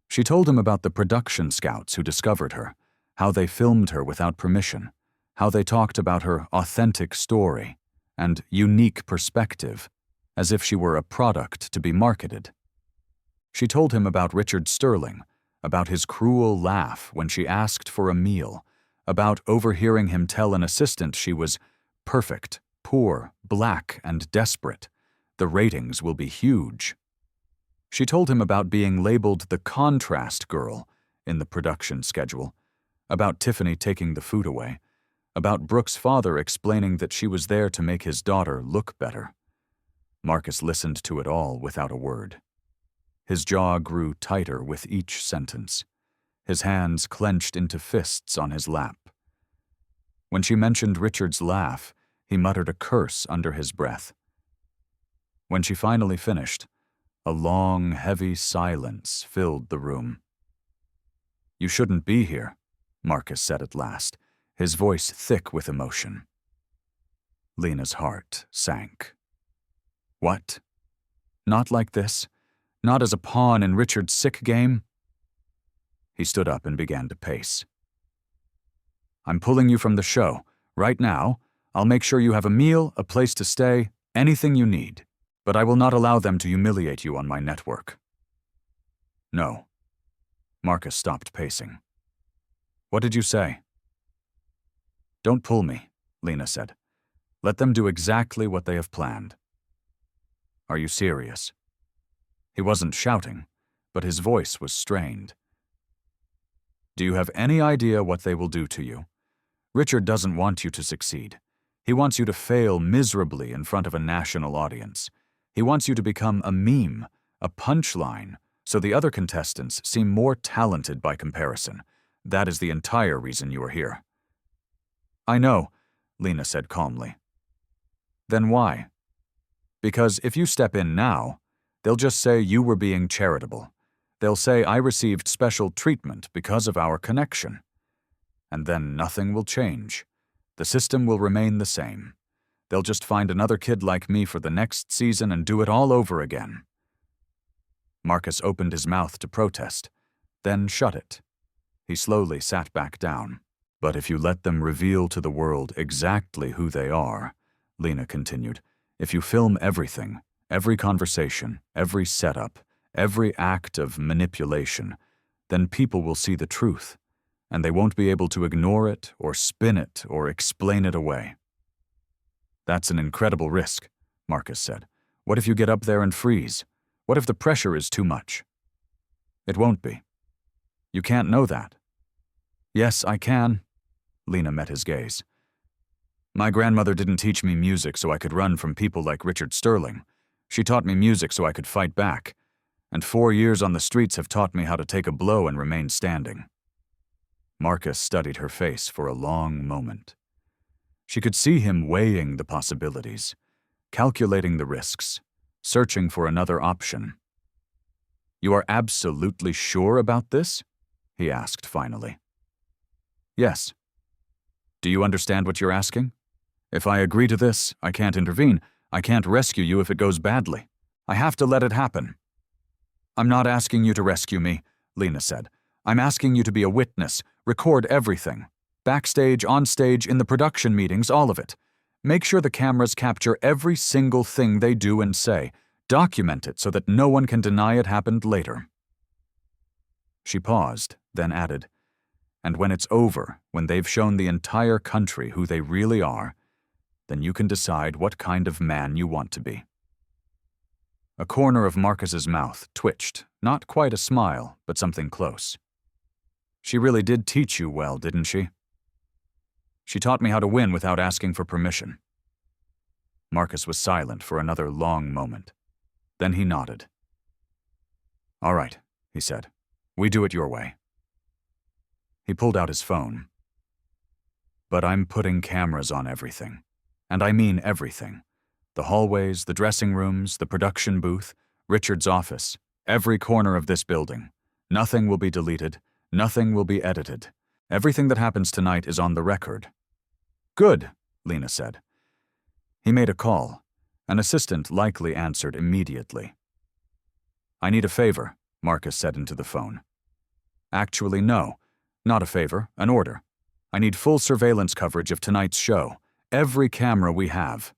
Speaker 1: She told him about the production scouts who discovered her, how they filmed her without permission, how they talked about her authentic story and unique perspective, as if she were a product to be marketed. She told him about Richard Sterling, about his cruel laugh when she asked for a meal, about overhearing him tell an assistant she was perfect, poor, black, and desperate. The ratings will be huge. She told him about being labeled the contrast girl in the production schedule, about Tiffany taking the food away, about Brooke's father explaining that she was there to make his daughter look better. Marcus listened to it all without a word. His jaw grew tighter with each sentence. His hands clenched into fists on his lap. When she mentioned Richard's laugh, he muttered a curse under his breath. When she finally finished, a long, heavy silence filled the room. "You shouldn't be here," Marcus said at last, his voice thick with emotion. Lena's heart sank. "What? Not like this? Not as a pawn in Richard's sick game?" He stood up and began to pace. "I'm pulling you from the show. Right now, I'll make sure you have a meal, a place to stay, anything you need. But I will not allow them to humiliate you on my network." No. Marcus stopped pacing. What did you say? Don't pull me, Lena said. Let them do exactly what they have planned. Are you serious? He wasn't shouting, but his voice was strained. Do you have any idea what they will do to you? Richard doesn't want you to succeed. He wants you to fail miserably in front of a national audience. He wants you to become a meme, a punchline, so the other contestants seem more talented by comparison. That is the entire reason you are here. I know, Lena said calmly. Then why? Because if you step in now, they'll just say you were being charitable. They'll say I received special treatment because of our connection. And then nothing will change. The system will remain the same. They'll just find another kid like me for the next season and do it all over again. Marcus opened his mouth to protest, then shut it. He slowly sat back down. But if you let them reveal to the world exactly who they are, Lena continued, if you film everything, every conversation, every setup, every act of manipulation, then people will see the truth, and they won't be able to ignore it or spin it or explain it away. That's an incredible risk, Marcus said. What if you get up there and freeze? What if the pressure is too much? It won't be. You can't know that. Yes, I can. Lena met his gaze. My grandmother didn't teach me music so I could run from people like Richard Sterling. She taught me music so I could fight back. And 4 years on the streets have taught me how to take a blow and remain standing. Marcus studied her face for a long moment. She could see him weighing the possibilities, calculating the risks, searching for another option. You are absolutely sure about this? He asked finally. Yes. Do you understand what you're asking? If I agree to this, I can't intervene. I can't rescue you if it goes badly. I have to let it happen. I'm not asking you to rescue me, Lena said. I'm asking you to be a witness, record everything. Backstage, on stage, in the production meetings, all of it. Make sure the cameras capture every single thing they do and say. Document it so that no one can deny it happened later. She paused, then added, and when it's over, when they've shown the entire country who they really are, then you can decide what kind of man you want to be. A corner of Marcus's mouth twitched, not quite a smile, but something close. She really did teach you well, didn't she? She taught me how to win without asking for permission. Marcus was silent for another long moment. Then he nodded. All right, he said. We do it your way. He pulled out his phone. But I'm putting cameras on everything. And I mean everything. The hallways, the dressing rooms, the production booth, Richard's office, every corner of this building. Nothing will be deleted. Nothing will be edited. Everything that happens tonight is on the record. Good, Lena said. He made a call. An assistant likely answered immediately. I need a favor, Marcus said into the phone. Actually, no. Not a favor, an order. I need full surveillance coverage of tonight's show. Every camera we have.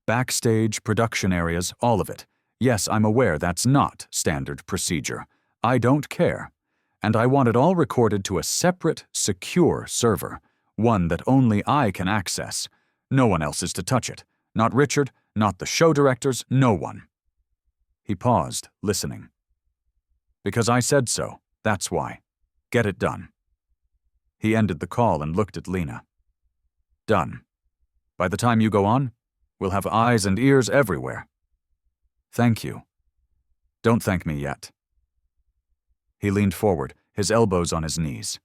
Speaker 1: Backstage, production areas, all of it. Yes, I'm aware that's not standard procedure. I don't care. And I want it all recorded to a separate, secure server. One that only I can access. No one else is to touch it. Not Richard, not the show directors, no one. He paused, listening. Because I said so, that's why. Get it done. He ended the call and looked at Lena. Done. By the time you go on, we'll have eyes and ears everywhere. Thank you. Don't thank me yet. He leaned forward, his elbows on his knees.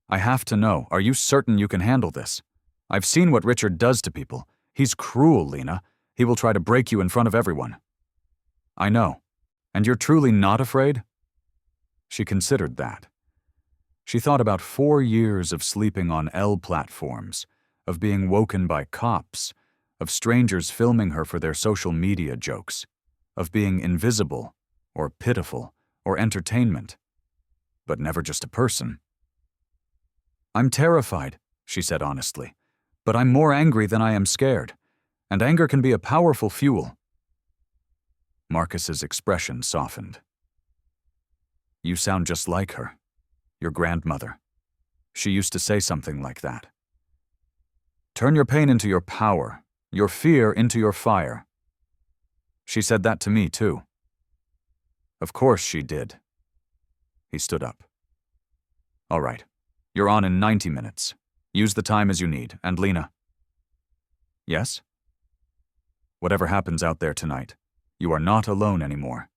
Speaker 1: I have to know, are you certain you can handle this? I've seen what Richard does to people. He's cruel, Lena. He will try to break you in front of everyone. I know. And you're truly not afraid? She considered that. She thought about 4 years of sleeping on L platforms, of being woken by cops, of strangers filming her for their social media jokes, of being invisible, or pitiful, or entertainment, but never just a person. I'm terrified, she said honestly, but I'm more angry than I am scared, and anger can be a powerful fuel. Marcus's expression softened. You sound just like her. Your grandmother. She used to say something like that. Turn your pain into your power, your fear into your fire. She said that to me, too. Of course she did. He stood up. All right. You're on in 90 minutes. Use the time as you need. And Lena. Yes? Whatever happens out there tonight, you are not alone anymore.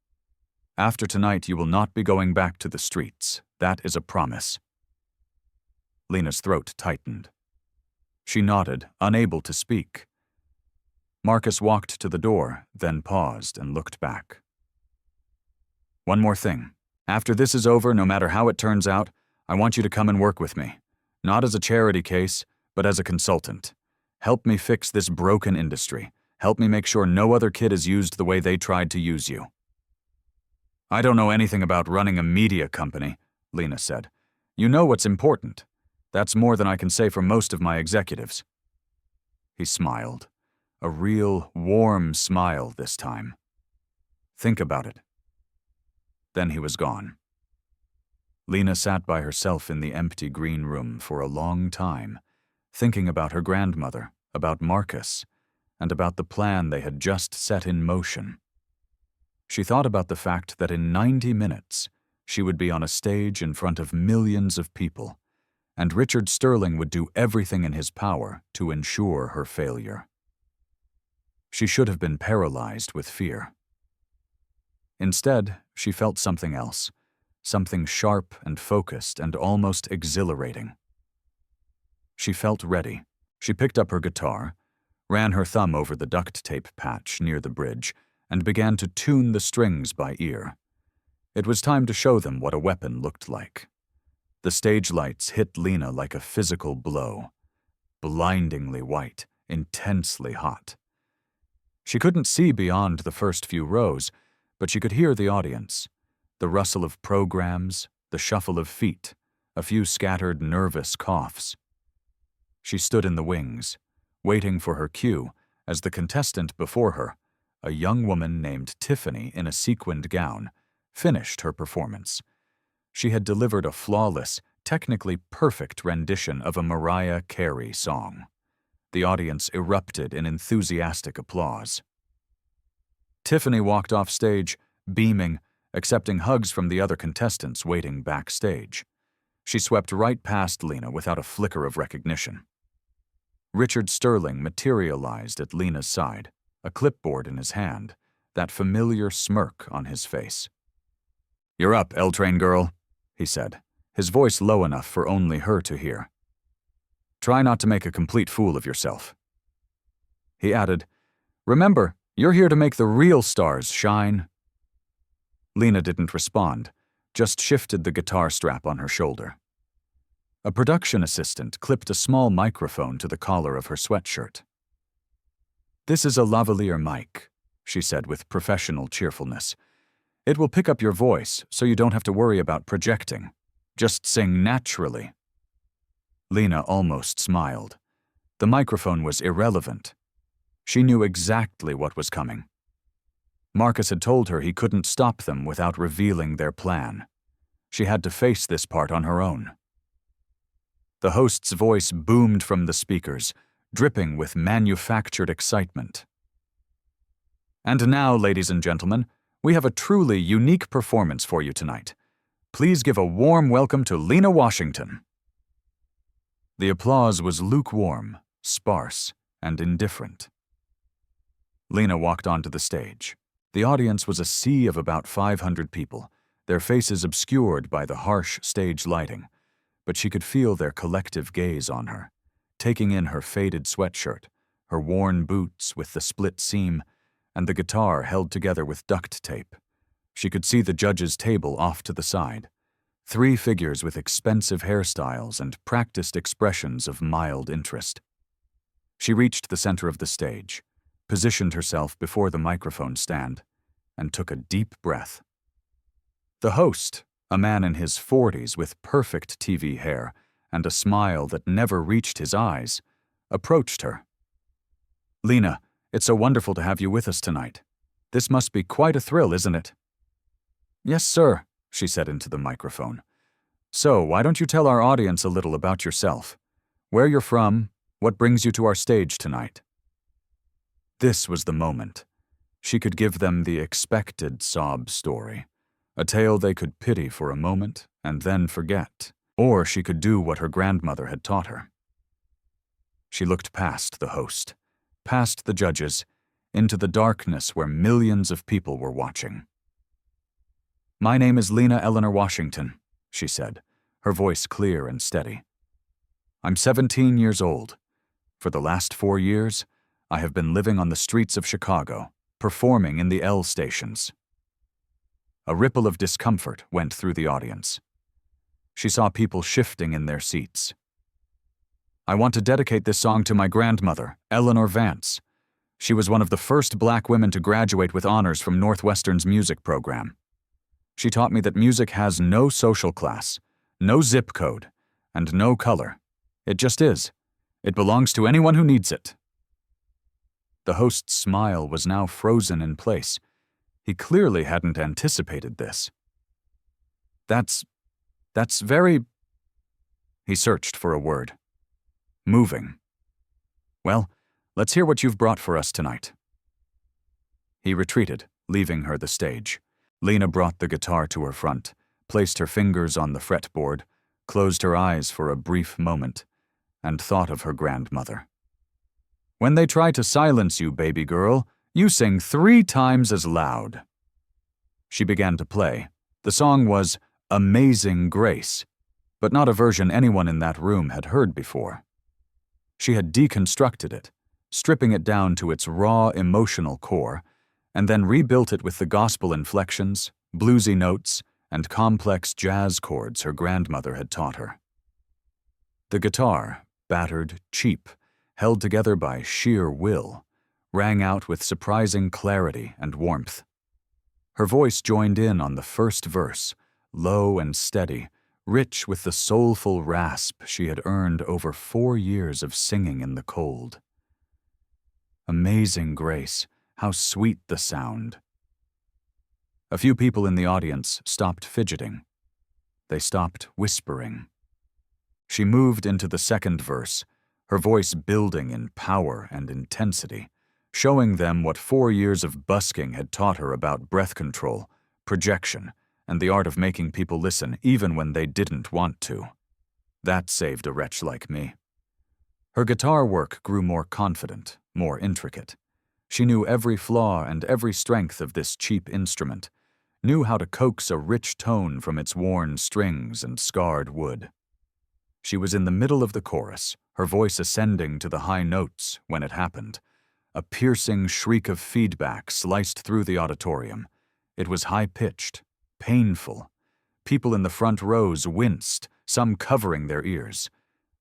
Speaker 1: After tonight, you will not be going back to the streets. That is a promise. Lena's throat tightened. She nodded, unable to speak. Marcus walked to the door, then paused and looked back. One more thing. After this is over, no matter how it turns out, I want you to come and work with me. Not as a charity case, but as a consultant. Help me fix this broken industry. Help me make sure no other kid is used the way they tried to use you. I don't know anything about running a media company, Lena said. You know what's important. That's more than I can say for most of my executives. He smiled. A real, warm smile this time. Think about it. Then he was gone. Lena sat by herself in the empty green room for a long time, thinking about her grandmother, about Marcus, and about the plan they had just set in motion. She thought about the fact that in 90 minutes, she would be on a stage in front of millions of people, and Richard Sterling would do everything in his power to ensure her failure. She should have been paralyzed with fear. Instead, she felt something else, something sharp and focused and almost exhilarating. She felt ready. She picked up her guitar, ran her thumb over the duct tape patch near the bridge, and began to tune the strings by ear. It was time to show them what a weapon looked like. The stage lights hit Lena like a physical blow. Blindingly white, intensely hot. She couldn't see beyond the first few rows, but she could hear the audience. The rustle of programs, the shuffle of feet, a few scattered nervous coughs. She stood in the wings, waiting for her cue as the contestant before her, a young woman named Tiffany in a sequined gown, finished her performance. She had delivered a flawless, technically perfect rendition of a Mariah Carey song. The audience erupted in enthusiastic applause. Tiffany walked off stage, beaming, accepting hugs from the other contestants waiting backstage. She swept right past Lena without a flicker of recognition. Richard Sterling materialized at Lena's side, a clipboard in his hand, that familiar smirk on his face. "You're up, L-Train girl," he said, his voice low enough for only her to hear. "Try not to make a complete fool of yourself." He added, "Remember, you're here to make the real stars shine." Lena didn't respond, just shifted the guitar strap on her shoulder. A production assistant clipped a small microphone to the collar of her sweatshirt. "This is a lavalier mic," she said with professional cheerfulness. "It will pick up your voice, so you don't have to worry about projecting. Just sing naturally." Lena almost smiled. The microphone was irrelevant. She knew exactly what was coming. Marcus had told her he couldn't stop them without revealing their plan. She had to face this part on her own. The host's voice boomed from the speakers, dripping with manufactured excitement. "And now, ladies and gentlemen, we have a truly unique performance for you tonight. Please give a warm welcome to Lena Washington." The applause was lukewarm, sparse, and indifferent. Lena walked onto the stage. The audience was a sea of about 500 people, their faces obscured by the harsh stage lighting, but she could feel their collective gaze on her, taking in her faded sweatshirt, her worn boots with the split seam, and the guitar held together with duct tape. She could see the judges' table off to the side, 3 figures with expensive hairstyles and practiced expressions of mild interest. She reached the center of the stage, positioned herself before the microphone stand, and took a deep breath. The host, a man in his 40s with perfect TV hair and a smile that never reached his eyes, approached her. "Lena, it's so wonderful to have you with us tonight. This must be quite a thrill, isn't it?" "Yes, sir," she said into the microphone. So, why don't you tell our audience a little about yourself? Where you're from, what brings you to our stage tonight? This was the moment. She could give them the expected sob story, a tale they could pity for a moment and then forget, or she could do what her grandmother had taught her. She looked past the host, past the judges, into the darkness where millions of people were watching. My name is Lena Eleanor Washington, she said, her voice clear and steady. I'm 17 years old. For the last 4 years, I have been living on the streets of Chicago, performing in the L stations. A ripple of discomfort went through the audience. She saw people shifting in their seats. I want to dedicate this song to my grandmother, Eleanor Vance. She was one of the first black women to graduate with honors from Northwestern's music program. She taught me that music has no social class, no zip code, and no color. It just is. It belongs to anyone who needs it. The host's smile was now frozen in place. He clearly hadn't anticipated this. That's very... He searched for a word. Moving. Well, let's hear what you've brought for us tonight. He retreated, leaving her the stage. Lena brought the guitar to her front, placed her fingers on the fretboard, closed her eyes for a brief moment, and thought of her grandmother. When they try to silence you, baby girl, you sing 3 times as loud. She began to play. The song was Amazing Grace, but not a version anyone in that room had heard before. She had deconstructed it, stripping it down to its raw emotional core, and then rebuilt it with the gospel inflections, bluesy notes, and complex jazz chords her grandmother had taught her. The guitar, battered, cheap, held together by sheer will, rang out with surprising clarity and warmth. Her voice joined in on the first verse, low and steady, rich with the soulful rasp she had earned over 4 years of singing in the cold. Amazing Grace, how sweet the sound. A few people in the audience stopped fidgeting. They stopped whispering. She moved into the second verse, her voice building in power and intensity, showing them what 4 years of busking had taught her about breath control, projection, and the art of making people listen even when they didn't want to. That saved a wretch like me. Her guitar work grew more confident, more intricate. She knew every flaw and every strength of this cheap instrument, knew how to coax a rich tone from its worn strings and scarred wood. She was in the middle of the chorus, her voice ascending to the high notes when it happened. A piercing shriek of feedback sliced through the auditorium. It was high-pitched, painful. People in the front rows winced, some covering their ears.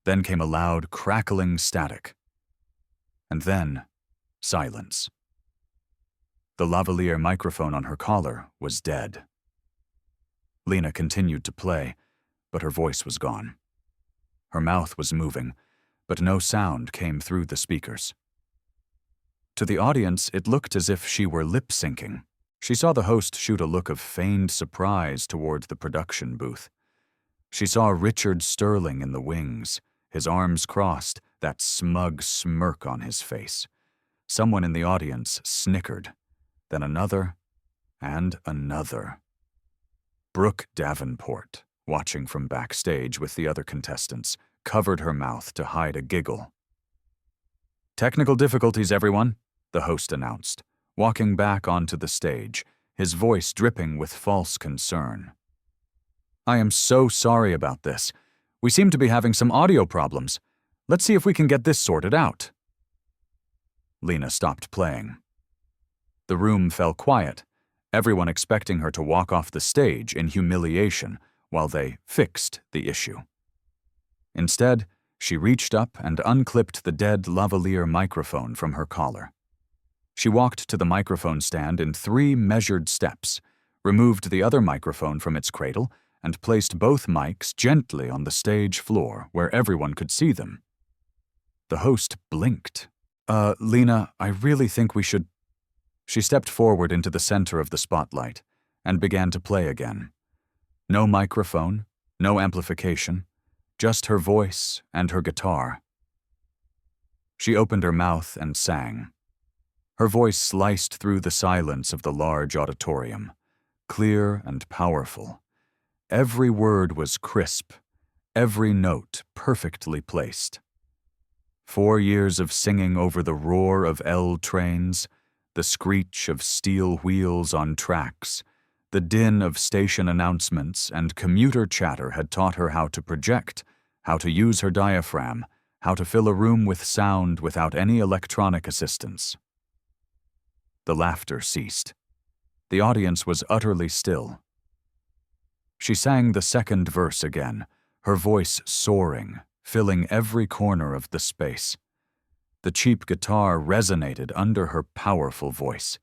Speaker 1: Then came a loud, crackling static. And then, silence. The lavalier microphone on her collar was dead. Lena continued to play, but her voice was gone. Her mouth was moving, but no sound came through the speakers. To the audience, it looked as if she were lip-syncing. She saw the host shoot a look of feigned surprise towards the production booth. She saw Richard Sterling in the wings, his arms crossed, that smug smirk on his face. Someone in the audience snickered, then another, and another. Brooke Davenport, watching from backstage with the other contestants, covered her mouth to hide a giggle. Technical difficulties, everyone, the host announced, walking back onto the stage, his voice dripping with false concern. I am so sorry about this. We seem to be having some audio problems. Let's see if we can get this sorted out. Lena stopped playing. The room fell quiet, everyone expecting her to walk off the stage in humiliation while they fixed the issue. Instead, she reached up and unclipped the dead lavalier microphone from her collar. She walked to the microphone stand in 3 measured steps, removed the other microphone from its cradle, and placed both mics gently on the stage floor where everyone could see them. The host blinked. Lena, I really think we should..." She stepped forward into the center of the spotlight and began to play again. No microphone, no amplification, just her voice and her guitar. She opened her mouth and sang. Her voice sliced through the silence of the large auditorium, clear and powerful. Every word was crisp, every note perfectly placed. 4 years of singing over the roar of L trains, the screech of steel wheels on tracks, the din of station announcements and commuter chatter had taught her how to project, how to use her diaphragm, how to fill a room with sound without any electronic assistance. The laughter ceased. The audience was utterly still. She sang the second verse again, her voice soaring, filling every corner of the space. The cheap guitar resonated under her powerful voice,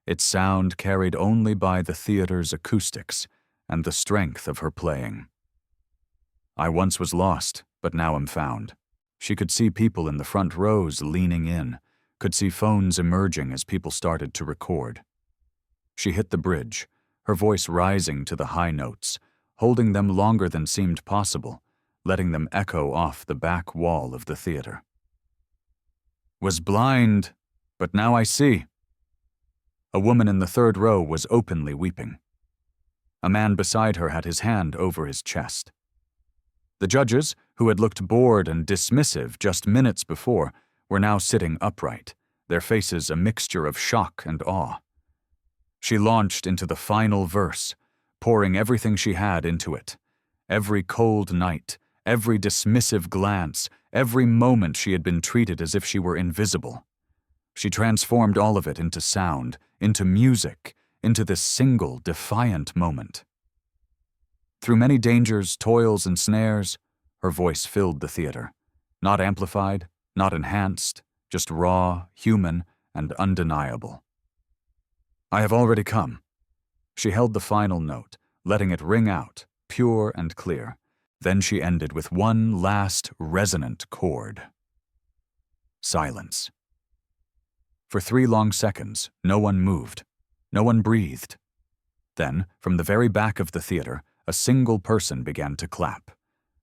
Speaker 1: its sound carried only by the theater's acoustics and the strength of her playing. I once was lost, but now am found. She could see people in the front rows leaning in, could see phones emerging as people started to record. She hit the bridge, her voice rising to the high notes, holding them longer than seemed possible, letting them echo off the back wall of the theater. Was blind, but now I see. A woman in the third row was openly weeping. A man beside her had his hand over his chest. The judges, who had looked bored and dismissive just minutes before, were now sitting upright, their faces a mixture of shock and awe. She launched into the final verse, pouring everything she had into it. Every cold night, every dismissive glance, every moment she had been treated as if she were invisible. She transformed all of it into sound, into music, into this single, defiant moment. Through many dangers, toils, and snares, her voice filled the theater. Not amplified, not enhanced, just raw, human, and undeniable. I have already come. She held the final note, letting it ring out, pure and clear. Then she ended with one last resonant chord. Silence. For 3 long seconds, no one moved. No one breathed. Then, from the very back of the theater, a single person began to clap.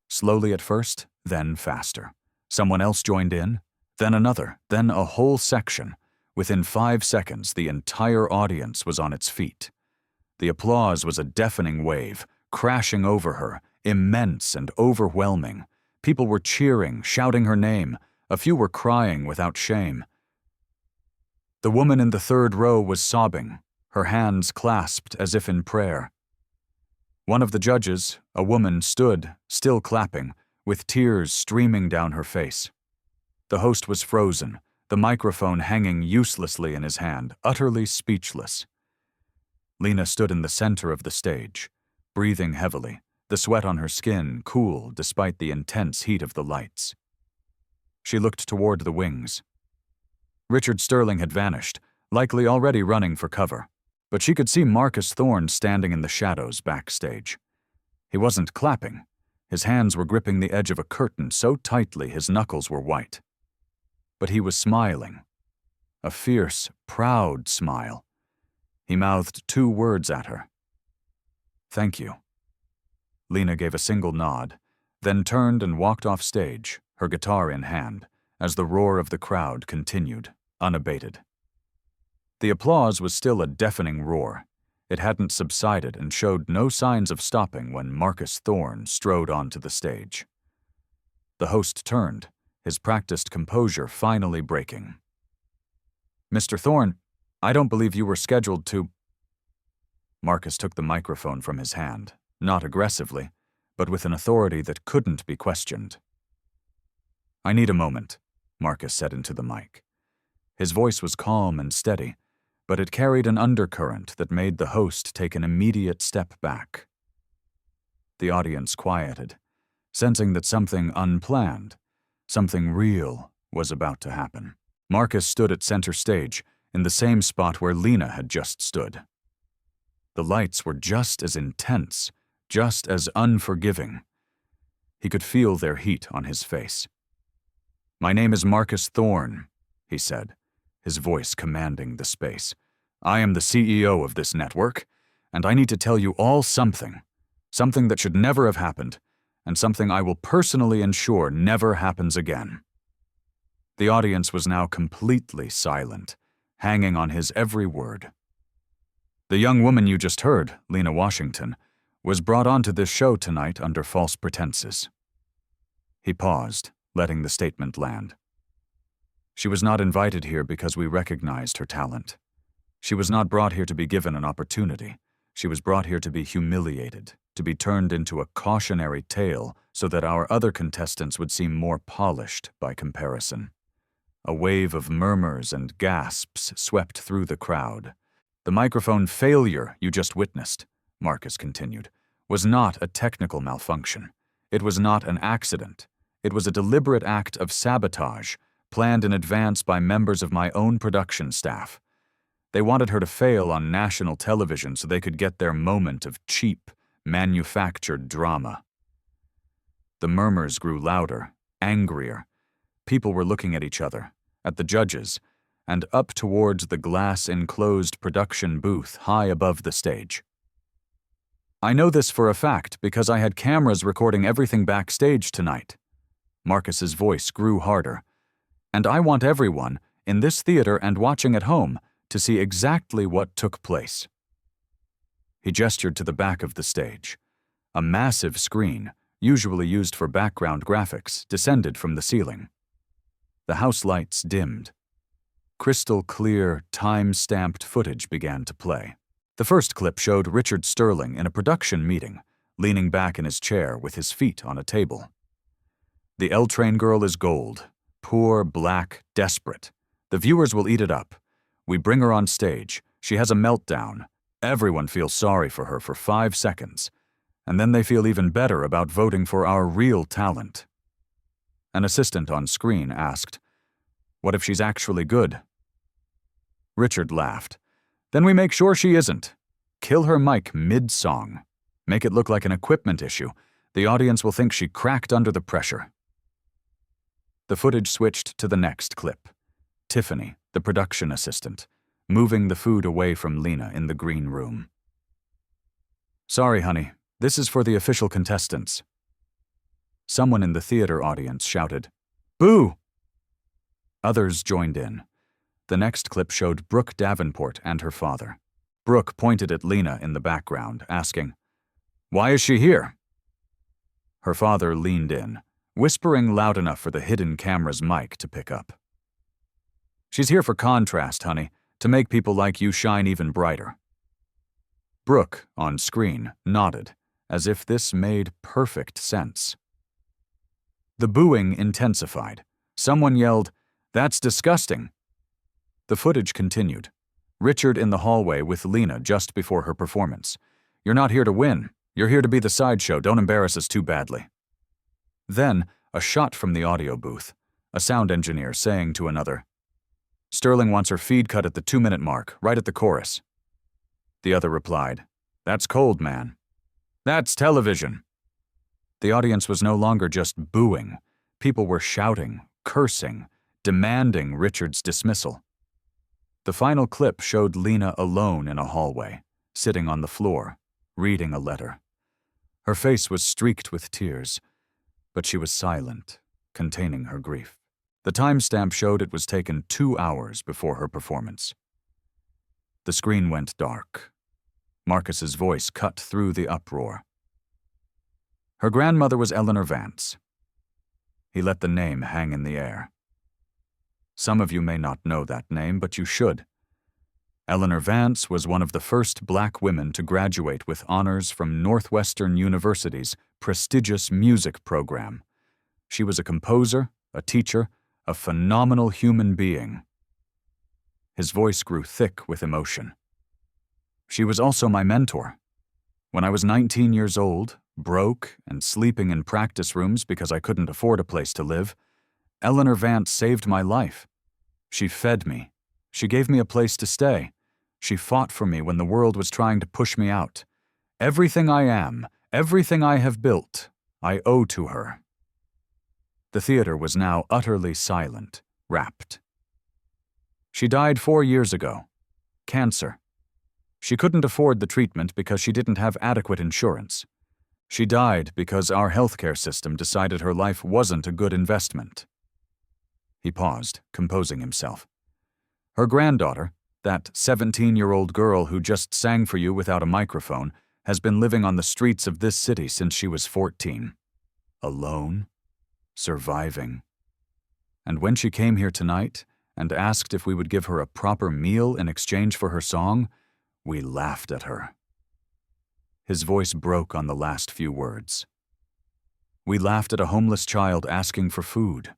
Speaker 1: Slowly at first, then faster. Someone else joined in, then another, then a whole section. Within 5 seconds, the entire audience was on its feet. The applause was a deafening wave, crashing over her, immense and overwhelming. People were cheering, shouting her name. A few were crying without shame. The woman in the third row was sobbing, her hands clasped as if in prayer. One of the judges, a woman, stood, still clapping, with tears streaming down her face. The host was frozen, the microphone hanging uselessly in his hand, utterly speechless. Lena stood in the center of the stage, breathing heavily, the sweat on her skin cool despite the intense heat of the lights. She looked toward the wings. Richard Sterling had vanished, likely already running for cover, but she could see Marcus Thorne standing in the shadows backstage. He wasn't clapping. His hands were gripping the edge of a curtain so tightly his knuckles were white. But he was smiling. A fierce, proud smile. He mouthed 2 words at her. "Thank you." Lena gave a single nod, then turned and walked off stage, her guitar in hand, as the roar of the crowd continued, unabated. The applause was still a deafening roar. It hadn't subsided and showed no signs of stopping when Marcus Thorne strode onto the stage. The host turned, his practiced composure finally breaking. "Mr. Thorne, I don't believe you were scheduled to—" Marcus took the microphone from his hand, not aggressively, but with an authority that couldn't be questioned. "I need a moment," Marcus said into the mic. His voice was calm and steady, but it carried an undercurrent that made the host take an immediate step back. The audience quieted, sensing that something unplanned, something real, was about to happen. Marcus stood at center stage, in the same spot where Lena had just stood. The lights were just as intense, just as unforgiving. He could feel their heat on his face. "My name is Marcus Thorne," he said, his voice commanding the space. "I am the CEO of this network, and I need to tell you all something. Something that should never have happened, and something I will personally ensure never happens again." The audience was now completely silent, hanging on his every word. "The young woman you just heard, Lena Washington, was brought onto this show tonight under false pretenses." He paused, letting the statement land. "She was not invited here because we recognized her talent. She was not brought here to be given an opportunity. She was brought here to be humiliated, to be turned into a cautionary tale so that our other contestants would seem more polished by comparison." A wave of murmurs and gasps swept through the crowd. "The microphone failure you just witnessed," Marcus continued, "was not a technical malfunction. It was not an accident. It was a deliberate act of sabotage, planned in advance by members of my own production staff. They wanted her to fail on national television so they could get their moment of cheap, manufactured drama." The murmurs grew louder, angrier. People were looking at each other, at the judges, and up towards the glass-enclosed production booth high above the stage. "I know this for a fact because I had cameras recording everything backstage tonight." Marcus's voice grew harder. "And I want everyone, in this theater and watching at home, to see exactly what took place." He gestured to the back of the stage. A massive screen, usually used for background graphics, descended from the ceiling. The house lights dimmed. Crystal clear, time-stamped footage began to play. The first clip showed Richard Sterling in a production meeting, leaning back in his chair with his feet on a table. "The L-Train girl is gold. Poor, black, desperate. The viewers will eat it up. We bring her on stage. She has a meltdown. Everyone feels sorry for her for 5 seconds. And then they feel even better about voting for our real talent." An assistant on screen asked, "What if she's actually good?" Richard laughed. "Then we make sure she isn't. Kill her mic mid-song. Make it look like an equipment issue. The audience will think she cracked under the pressure." The footage switched to the next clip. Tiffany, the production assistant, moving the food away from Lena in the green room. "Sorry, honey. This is for the official contestants." Someone in the theater audience shouted, "Boo!" Others joined in. The next clip showed Brooke Davenport and her father. Brooke pointed at Lena in the background, asking, "Why is she here?" Her father leaned in, whispering loud enough for the hidden camera's mic to pick up. "She's here for contrast, honey, to make people like you shine even brighter." Brooke, on screen, nodded, as if this made perfect sense. The booing intensified. Someone yelled, "That's disgusting." The footage continued. Richard in the hallway with Lena just before her performance. "You're not here to win. You're here to be the sideshow. Don't embarrass us too badly." Then, a shot from the audio booth. A sound engineer saying to another, "Sterling wants her feed cut at the 2-minute mark, right at the chorus." The other replied, "That's cold, man." "That's television." The audience was no longer just booing. People were shouting, cursing, demanding Richard's dismissal. The final clip showed Lena alone in a hallway, sitting on the floor, reading a letter. Her face was streaked with tears, but she was silent, containing her grief. The timestamp showed it was taken 2 hours before her performance. The screen went dark. Marcus's voice cut through the uproar. Her grandmother was Eleanor Vance. He let the name hang in the air. Some of you may not know that name, but you should. Eleanor Vance was one of the first black women to graduate with honors from Northwestern University's prestigious music program. She was a composer, a teacher, a phenomenal human being. His voice grew thick with emotion. She was also my mentor. When I was 19 years old, broke, and sleeping in practice rooms because I couldn't afford a place to live, Eleanor Vance saved my life. She fed me. She gave me a place to stay. She fought for me when the world was trying to push me out. Everything I am, everything I have built, I owe to her. The theater was now utterly silent, rapt. She died 4 years ago. Cancer. She couldn't afford the treatment because she didn't have adequate insurance. She died because our healthcare system decided her life wasn't a good investment. He paused, composing himself. Her granddaughter, that 17-year-old girl who just sang for you without a microphone, has been living on the streets of this city since she was 14. Alone, surviving. And when she came here tonight and asked if we would give her a proper meal in exchange for her song, we laughed at her. His voice broke on the last few words. We laughed at a homeless child asking for food.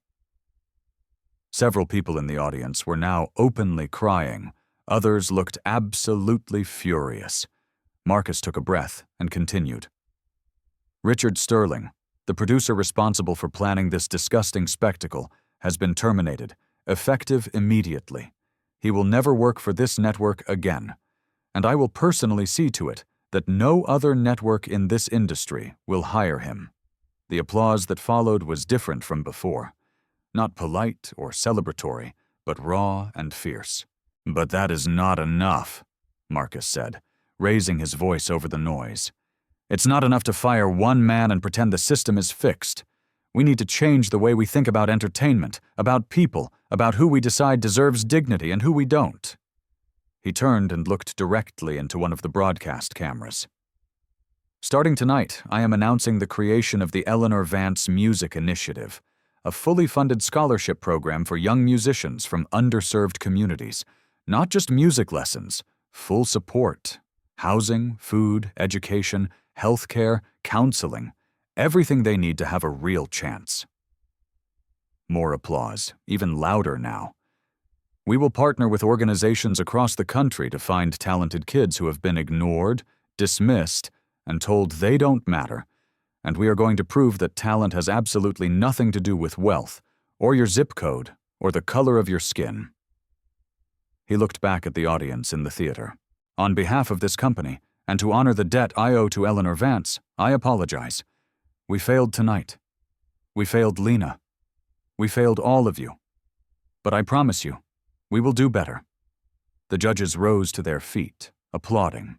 Speaker 1: Several people in the audience were now openly crying. Others looked absolutely furious. Marcus took a breath and continued. Richard Sterling, the producer responsible for planning this disgusting spectacle, has been terminated, effective immediately. He will never work for this network again, and I will personally see to it that no other network in this industry will hire him. The applause that followed was different from before. Not polite or celebratory, but raw and fierce. But that is not enough, Marcus said, raising his voice over the noise. It's not enough to fire one man and pretend the system is fixed. We need to change the way we think about entertainment, about people, about who we decide deserves dignity and who we don't. He turned and looked directly into one of the broadcast cameras. Starting tonight, I am announcing the creation of the Eleanor Vance Music Initiative, a fully funded scholarship program for young musicians from underserved communities. Not just music lessons, full support, housing, food, education, healthcare, counseling, everything they need to have a real chance. More applause, even louder now. We will partner with organizations across the country to find talented kids who have been ignored, dismissed, and told they don't matter, and we are going to prove that talent has absolutely nothing to do with wealth, or your zip code, or the color of your skin. He looked back at the audience in the theater. On behalf of this company, and to honor the debt I owe to Eleanor Vance, I apologize. We failed tonight. We failed Lena. We failed all of you. But I promise you, we will do better. The judges rose to their feet, applauding.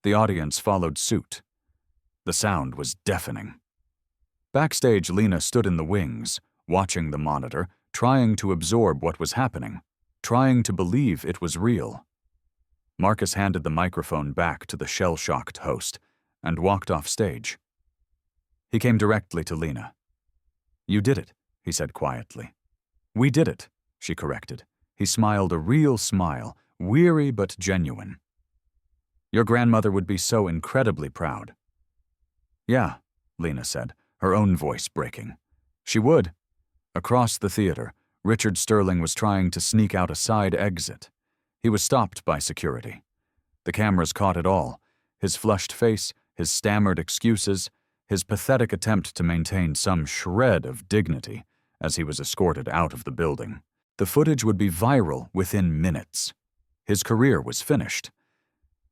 Speaker 1: The audience followed suit. The sound was deafening. Backstage, Lena stood in the wings, watching the monitor, trying to absorb what was happening, trying to believe it was real. Marcus handed the microphone back to the shell-shocked host and walked off stage. He came directly to Lena. You did it, he said quietly. We did it, she corrected. He smiled a real smile, weary but genuine. Your grandmother would be so incredibly proud. Yeah, Lena said, her own voice breaking. She would. Across the theater, Richard Sterling was trying to sneak out a side exit. He was stopped by security. The cameras caught it all, his flushed face, his stammered excuses, his pathetic attempt to maintain some shred of dignity as he was escorted out of the building. The footage would be viral within minutes. His career was finished.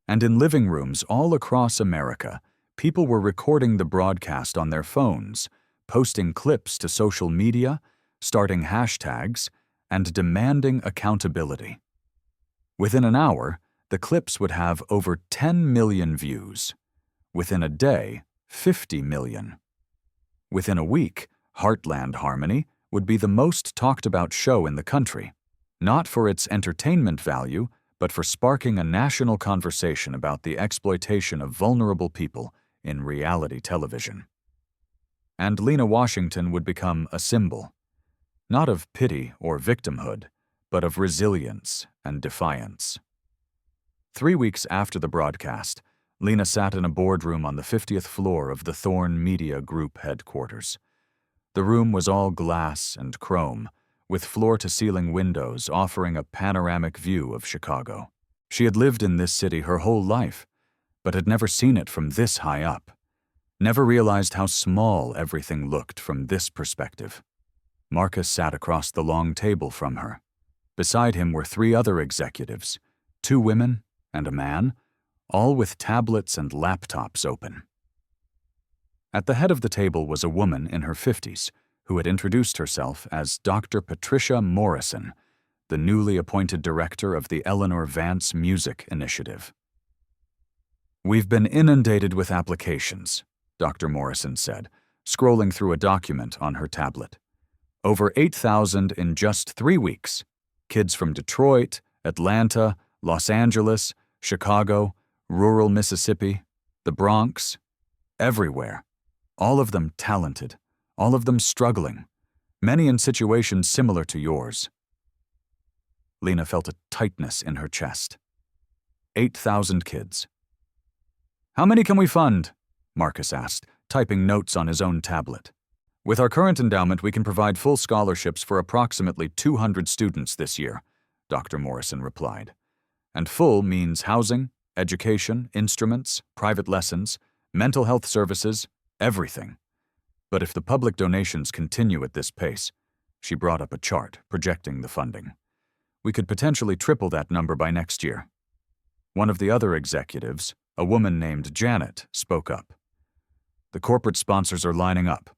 Speaker 1: And in living rooms all across America, people were recording the broadcast on their phones, posting clips to social media, starting hashtags, and demanding accountability. Within an hour, the clips would have over 10 million views. Within a day, 50 million. Within a week, Heartland Harmony would be the most talked about show in the country, not for its entertainment value, but for sparking a national conversation about the exploitation of vulnerable people in reality television. And Lena Washington would become a symbol, not of pity or victimhood, but of resilience and defiance. 3 weeks after the broadcast, Lena sat in a boardroom on the 50th floor of the Thorn Media Group headquarters. The room was all glass and chrome, with floor-to-ceiling windows offering a panoramic view of Chicago. She had lived in this city her whole life, but had never seen it from this high up, never realized how small everything looked from this perspective. Marcus sat across the long table from her. Beside him were 3 other executives, 2 women and a man, all with tablets and laptops open. At the head of the table was a woman in her 50s who had introduced herself as Dr. Patricia Morrison, the newly appointed director of the Eleanor Vance Music Initiative. We've been inundated with applications, Dr. Morrison said, scrolling through a document on her tablet. Over 8,000 in just 3 weeks. Kids from Detroit, Atlanta, Los Angeles, Chicago, rural Mississippi, the Bronx, everywhere. All of them talented, all of them struggling, many in situations similar to yours. Lena felt a tightness in her chest. 8,000 kids. How many can we fund? Marcus asked, typing notes on his own tablet. With our current endowment, we can provide full scholarships for approximately 200 students this year, Dr. Morrison replied. And full means housing, education, instruments, private lessons, mental health services, everything. But if the public donations continue at this pace, she brought up a chart projecting the funding. We could potentially triple that number by next year. One of the other executives, a woman named Janet, spoke up. The corporate sponsors are lining up.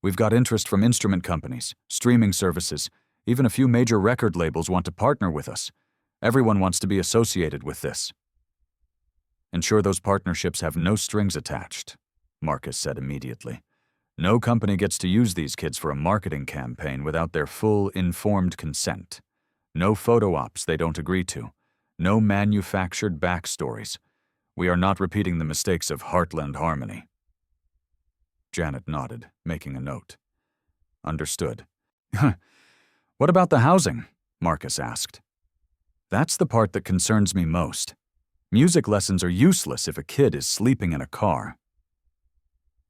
Speaker 1: We've got interest from instrument companies, streaming services, even a few major record labels want to partner with us. Everyone wants to be associated with this. Ensure those partnerships have no strings attached, Marcus said immediately. No company gets to use these kids for a marketing campaign without their full, informed consent. No photo ops they don't agree to. No manufactured backstories. We are not repeating the mistakes of Heartland Harmony. Janet nodded, making a note. Understood. What about the housing? Marcus asked. That's the part that concerns me most. Music lessons are useless if a kid is sleeping in a car.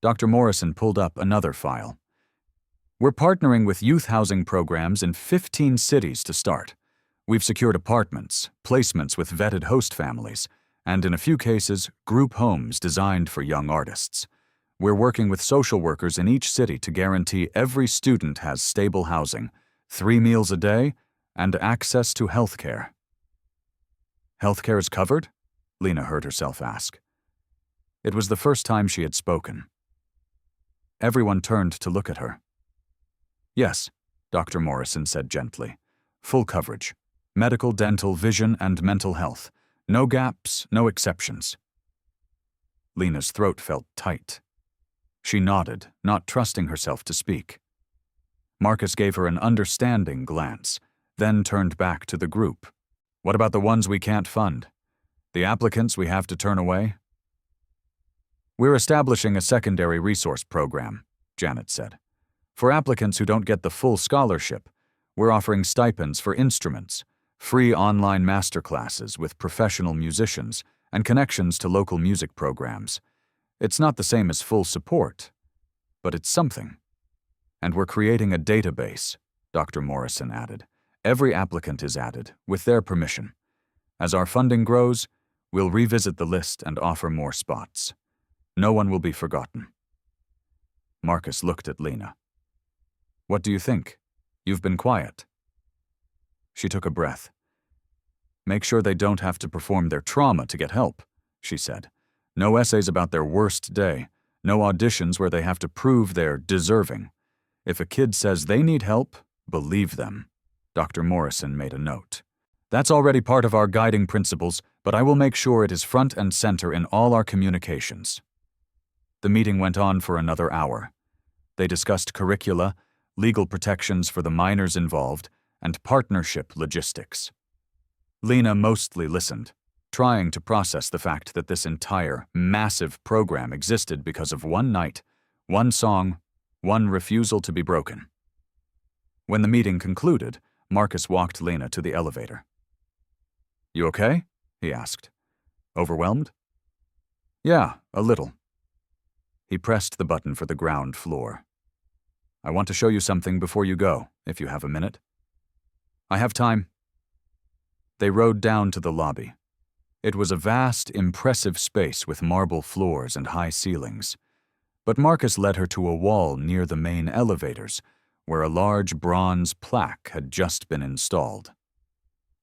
Speaker 1: Dr. Morrison pulled up another file. We're partnering with youth housing programs in 15 cities to start. We've secured apartments, placements with vetted host families, and in a few cases, group homes designed for young artists. We're working with social workers in each city to guarantee every student has stable housing, 3 meals a day, and access to health care. Health care is covered? Lena heard herself ask. It was the first time she had spoken. Everyone turned to look at her. Yes, Dr. Morrison said gently. Full coverage. Medical, dental, vision, and mental health. No gaps, no exceptions. Lena's throat felt tight. She nodded, not trusting herself to speak. Marcus gave her an understanding glance, then turned back to the group. What about the ones we can't fund? The applicants we have to turn away? We're establishing a secondary resource program, Janet said. For applicants who don't get the full scholarship, we're offering stipends for instruments, free online masterclasses with professional musicians, and connections to local music programs. It's not the same as full support, but it's something. And we're creating a database, Dr. Morrison added. Every applicant is added, with their permission. As our funding grows, we'll revisit the list and offer more spots. No one will be forgotten. Marcus looked at Lena. What do you think? You've been quiet. She took a breath. Make sure they don't have to perform their trauma to get help, she said. No essays about their worst day. No auditions where they have to prove they're deserving. If a kid says they need help, believe them. Dr. Morrison made a note. That's already part of our guiding principles, but I will make sure it is front and center in all our communications. The meeting went on for another hour. They discussed curricula, legal protections for the minors involved, and partnership logistics. Lena mostly listened, trying to process the fact that this entire, massive program existed because of one night, one song, one refusal to be broken. When the meeting concluded, Marcus walked Lena to the elevator. You okay? He asked. Overwhelmed? Yeah, a little. He pressed the button for the ground floor. I want to show you something before you go, if you have a minute. I have time. They rode down to the lobby. It was a vast, impressive space with marble floors and high ceilings. But Marcus led her to a wall near the main elevators, where a large bronze plaque had just been installed.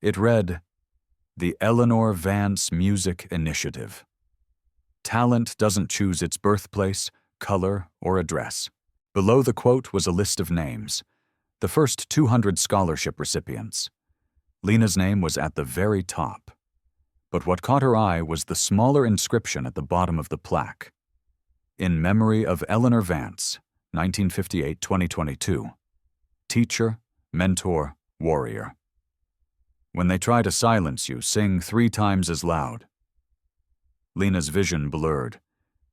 Speaker 1: It read, The Eleanor Vance Music Initiative. Talent doesn't choose its birthplace, color, or address. Below the quote was a list of names, the first 200 scholarship recipients. Lena's name was at the very top. But what caught her eye was the smaller inscription at the bottom of the plaque. In memory of Eleanor Vance, 1958-2022. Teacher, mentor, warrior. When they try to silence you, sing 3 times as loud. Lena's vision blurred.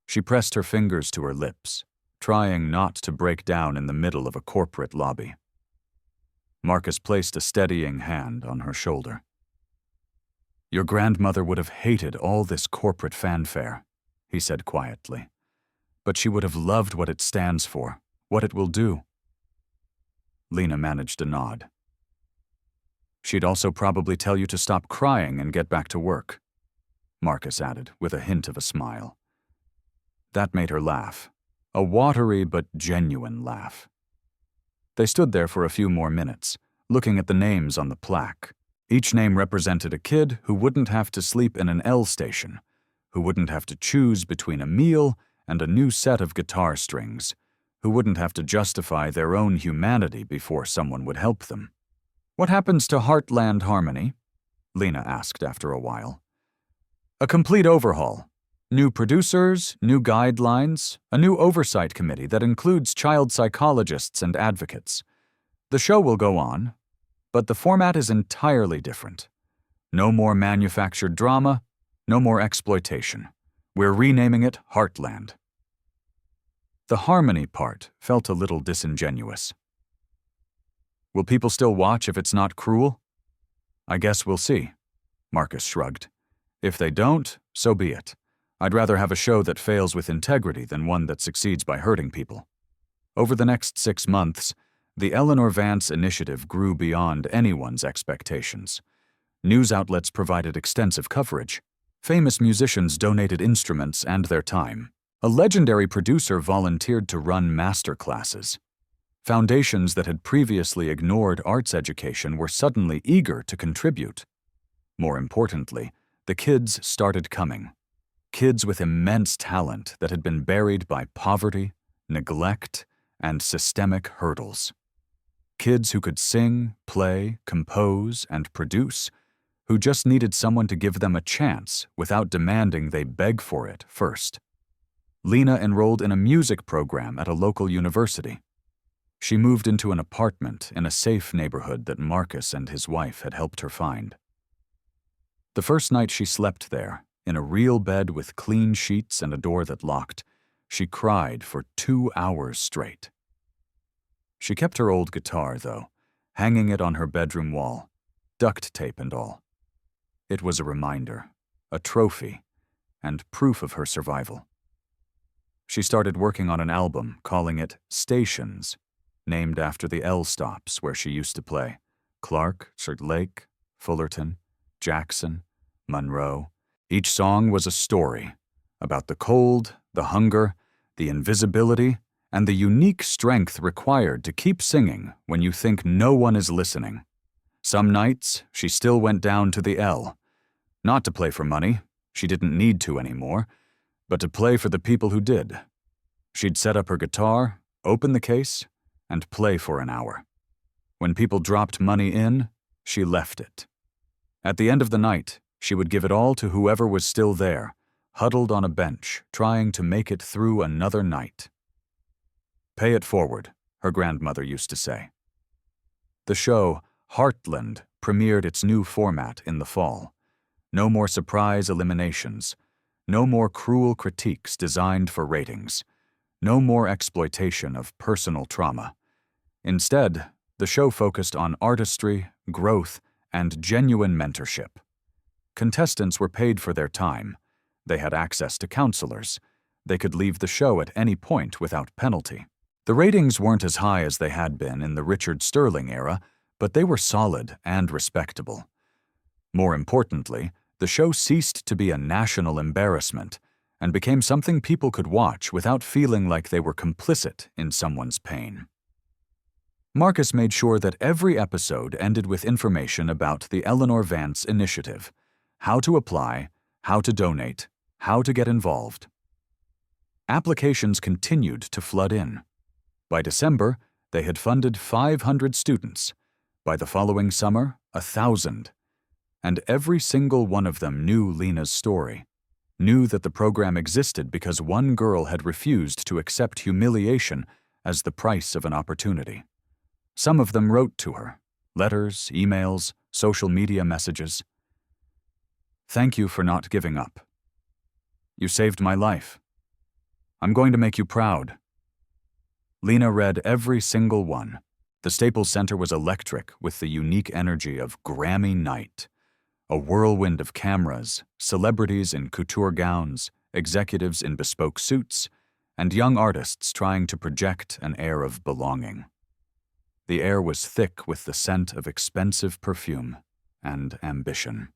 Speaker 1: She pressed her fingers to her lips, trying not to break down in the middle of a corporate lobby. Marcus placed a steadying hand on her shoulder. Your grandmother would have hated all this corporate fanfare, he said quietly. But she would have loved what it stands for, what it will do. Lena managed a nod. She'd also probably tell you to stop crying and get back to work, Marcus added, with a hint of a smile. That made her laugh, a watery but genuine laugh. They stood there for a few more minutes, looking at the names on the plaque. Each name represented a kid who wouldn't have to sleep in an L station, who wouldn't have to choose between a meal and a new set of guitar strings, who wouldn't have to justify their own humanity before someone would help them. What happens to Heartland Harmony? Lena asked after a while. A complete overhaul. New producers, new guidelines, a new oversight committee that includes child psychologists and advocates. The show will go on, but the format is entirely different. No more manufactured drama, no more exploitation. We're renaming it Heartland. The harmony part felt a little disingenuous. Will people still watch if it's not cruel? I guess we'll see, Marcus shrugged. If they don't, so be it. I'd rather have a show that fails with integrity than one that succeeds by hurting people. Over the next 6 months, the Eleanor Vance initiative grew beyond anyone's expectations. News outlets provided extensive coverage. Famous musicians donated instruments and their time. A legendary producer volunteered to run master classes. Foundations that had previously ignored arts education were suddenly eager to contribute. More importantly, the kids started coming. Kids with immense talent that had been buried by poverty, neglect, and systemic hurdles. Kids who could sing, play, compose, and produce, who just needed someone to give them a chance without demanding they beg for it first. Lena enrolled in a music program at a local university. She moved into an apartment in a safe neighborhood that Marcus and his wife had helped her find. The first night she slept there, in a real bed with clean sheets and a door that locked, she cried for 2 hours straight. She kept her old guitar, though, hanging it on her bedroom wall, duct tape and all. It was a reminder, a trophy, and proof of her survival. She started working on an album, calling it Stations, named after the L stops where she used to play: Clark, Salt Lake, Fullerton, Jackson, Monroe. Each song was a story about the cold, the hunger, the invisibility, and the unique strength required to keep singing when you think no one is listening. Some nights, she still went down to the L. Not to play for money, she didn't need to anymore, but to play for the people who did. She'd set up her guitar, open the case, and play for an hour. When people dropped money in, she left it. At the end of the night, she would give it all to whoever was still there, huddled on a bench, trying to make it through another night. Pay it forward, her grandmother used to say. The show, Heartland, premiered its new format in the fall. No more surprise eliminations. No more cruel critiques designed for ratings. No more exploitation of personal trauma. Instead, the show focused on artistry, growth, and genuine mentorship. Contestants were paid for their time. They had access to counselors. They could leave the show at any point without penalty. The ratings weren't as high as they had been in the Richard Sterling era, but they were solid and respectable. More importantly, the show ceased to be a national embarrassment and became something people could watch without feeling like they were complicit in someone's pain. Marcus made sure that every episode ended with information about the Eleanor Vance Initiative: how to apply, how to donate, how to get involved. Applications continued to flood in. By December, they had funded 500 students. By the following summer, 1,000. And every single one of them knew Lena's story. knew that the program existed because one girl had refused to accept humiliation as the price of an opportunity. Some of them wrote to her, letters, emails, social media messages. "Thank you for not giving up. You saved my life. I'm going to make you proud." Lena read every single one. The Staples Center was electric with the unique energy of Grammy night. A whirlwind of cameras, celebrities in couture gowns, executives in bespoke suits, and young artists trying to project an air of belonging. The air was thick with the scent of expensive perfume and ambition.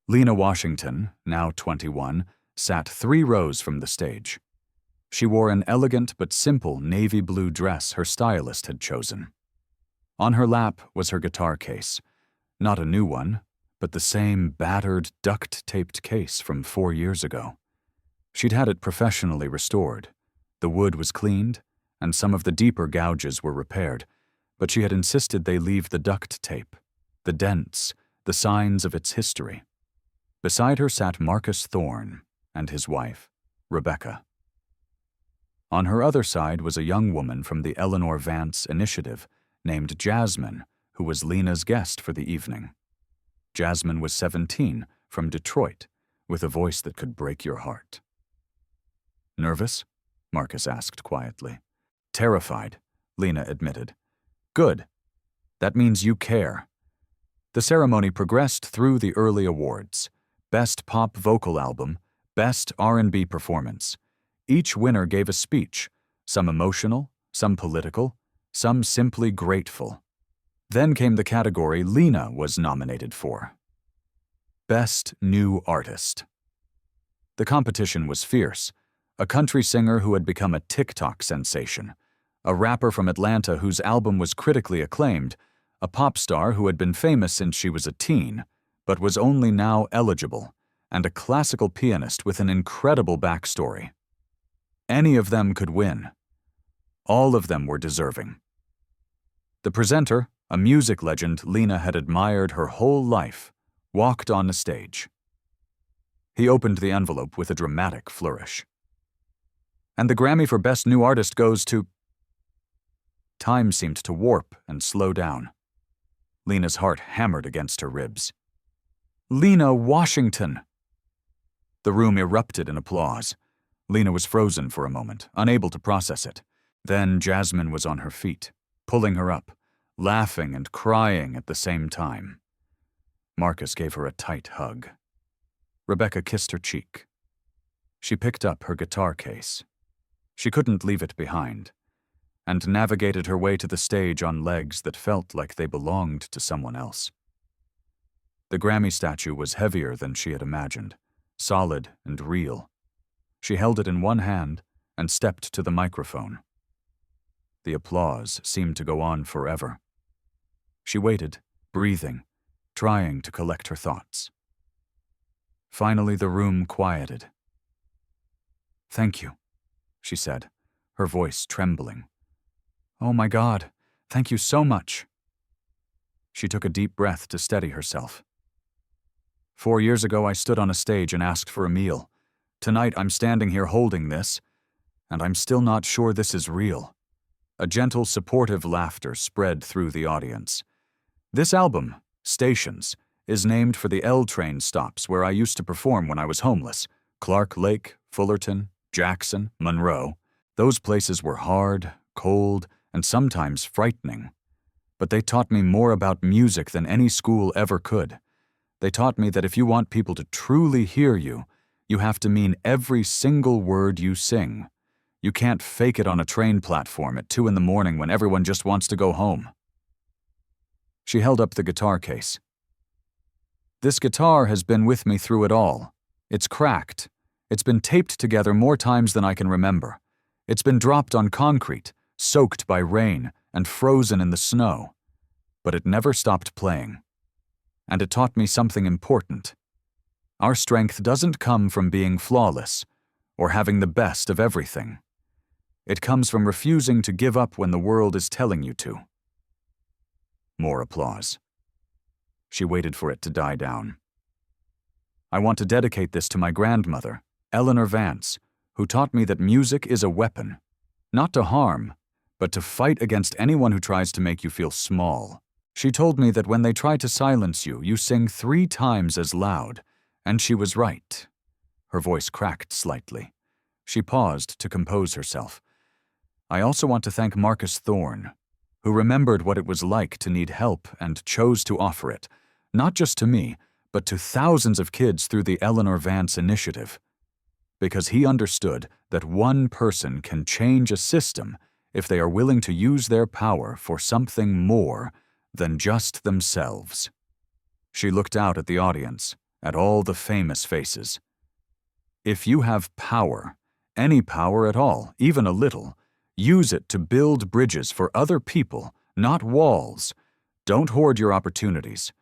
Speaker 1: Lena Washington, now 21, sat 3 rows from the stage. She wore an elegant but simple navy blue dress her stylist had chosen. On her lap was her guitar case, not a new one, but the same battered, duct-taped case from 4 years ago. She'd had it professionally restored. The wood was cleaned, and some of the deeper gouges were repaired, but she had insisted they leave the duct tape, the dents, the signs of its history. Beside her sat Marcus Thorne and his wife, Rebecca. On her other side was a young woman from the Eleanor Vance Initiative named Jasmine, who was Lena's guest for the evening. Jasmine was 17, from Detroit, with a voice that could break your heart. "Nervous?" Marcus asked quietly. "Terrified," Lena admitted. "Good. That means you care." The ceremony progressed through the early awards: Best Pop Vocal Album, Best R&B Performance. Each winner gave a speech, some emotional, some political, some simply grateful. Then came the category Lena was nominated for: Best New Artist. The competition was fierce. A country singer who had become a TikTok sensation, a rapper from Atlanta whose album was critically acclaimed, a pop star who had been famous since she was a teen, but was only now eligible, and a classical pianist with an incredible backstory. Any of them could win. All of them were deserving. The presenter, a music legend Lena had admired her whole life, walked on the stage. He opened the envelope with a dramatic flourish. "And the Grammy for Best New Artist goes to..." Time seemed to warp and slow down. Lena's heart hammered against her ribs. "Lena Washington!" The room erupted in applause. Lena was frozen for a moment, unable to process it. Then Jasmine was on her feet, pulling her up, laughing and crying at the same time. Marcus gave her a tight hug. Rebecca kissed her cheek. She picked up her guitar case. She couldn't leave it behind, and navigated her way to the stage on legs that felt like they belonged to someone else. The Grammy statue was heavier than she had imagined, solid and real. She held it in one hand and stepped to the microphone. The applause seemed to go on forever. She waited, breathing, trying to collect her thoughts. Finally, the room quieted. "Thank you," she said, her voice trembling. "Oh my God, thank you so much." She took a deep breath to steady herself. 4 years ago, I stood on a stage and asked for a meal. Tonight, I'm standing here holding this, and I'm still not sure this is real. A gentle, supportive laughter spread through the audience. This album, Stations, is named for the L train stops where I used to perform when I was homeless. Clark Lake, Fullerton, Jackson, Monroe. Those places were hard, cold, and sometimes frightening. But they taught me more about music than any school ever could. They taught me that if you want people to truly hear you, you have to mean every single word you sing. You can't fake it on a train platform at 2 a.m. when everyone just wants to go home. She held up the guitar case. "This guitar has been with me through it all. It's cracked. It's been taped together more times than I can remember. It's been dropped on concrete, soaked by rain, and frozen in the snow. But it never stopped playing. And it taught me something important. Our strength doesn't come from being flawless, or having the best of everything. It comes from refusing to give up when the world is telling you to." More applause. She waited for it to die down. I want to dedicate this to my grandmother, Eleanor Vance, who taught me that music is a weapon, not to harm, but to fight against anyone who tries to make you feel small. She told me that when they try to silence you, you sing 3 times as loud, and she was right. Her voice cracked slightly. She paused to compose herself. I also want to thank Marcus Thorne, who remembered what it was like to need help and chose to offer it, not just to me, but to thousands of kids through the Eleanor Vance Initiative. Because he understood that one person can change a system if they are willing to use their power for something more than just themselves. She looked out at the audience, at all the famous faces. If you have power, any power at all, even a little, use it to build bridges for other people, not walls. Don't hoard your opportunities.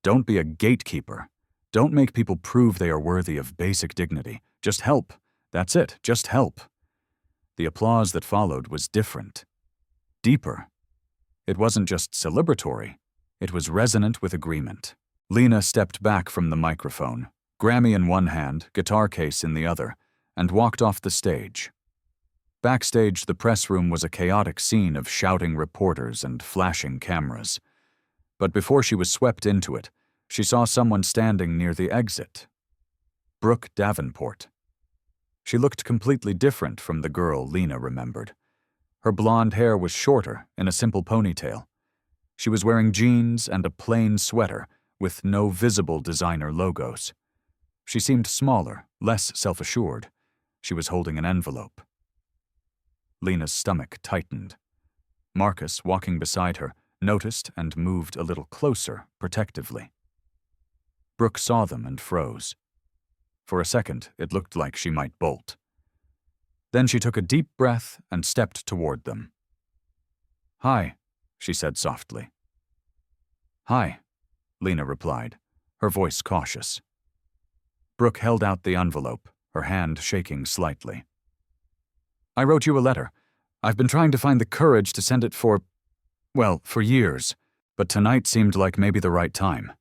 Speaker 1: Don't be a gatekeeper. Don't make people prove they are worthy of basic dignity. Just help. That's it. Just help. The applause that followed was different. Deeper. It wasn't just celebratory. It was resonant with agreement. Lena stepped back from the microphone, Grammy in one hand, guitar case in the other, and walked off the stage. Backstage, the press room was a chaotic scene of shouting reporters and flashing cameras. But before she was swept into it, she saw someone standing near the exit. Brooke Davenport. She looked completely different from the girl Lena remembered. Her blonde hair was shorter, in a simple ponytail. She was wearing jeans and a plain sweater with no visible designer logos. She seemed smaller, less self-assured. She was holding an envelope. Lena's stomach tightened. Marcus, walking beside her, noticed and moved a little closer, protectively. Brooke saw them and froze. For a second, it looked like she might bolt. Then she took a deep breath and stepped toward them. "Hi," she said softly. "Hi," Lena replied, her voice cautious. Brooke held out the envelope, her hand shaking slightly. "I wrote you a letter. I've been trying to find the courage to send it for years, but tonight seemed like maybe the right time.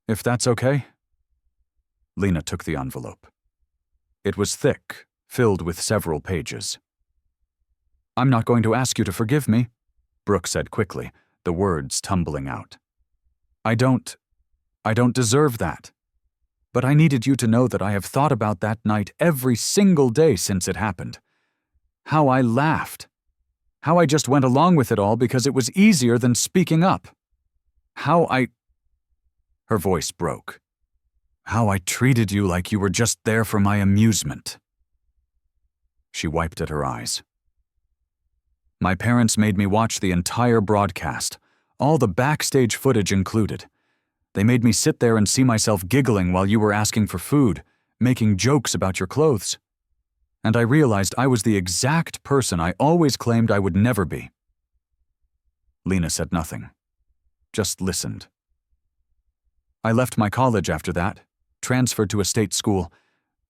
Speaker 1: If that's okay?" Lena took the envelope. It was thick, filled with several pages. "I'm not going to ask you to forgive me," Brooke said quickly, the words tumbling out. I don't deserve that. But I needed you to know that I have thought about that night every single day since it happened. How I laughed. How I just went along with it all because it was easier than speaking up. Her voice broke. How I treated you like you were just there for my amusement." She wiped at her eyes. "My parents made me watch the entire broadcast, all the backstage footage included. They made me sit there and see myself giggling while you were asking for food, making jokes about your clothes. And I realized I was the exact person I always claimed I would never be." Lena said nothing, just listened. "I left my college after that, transferred to a state school.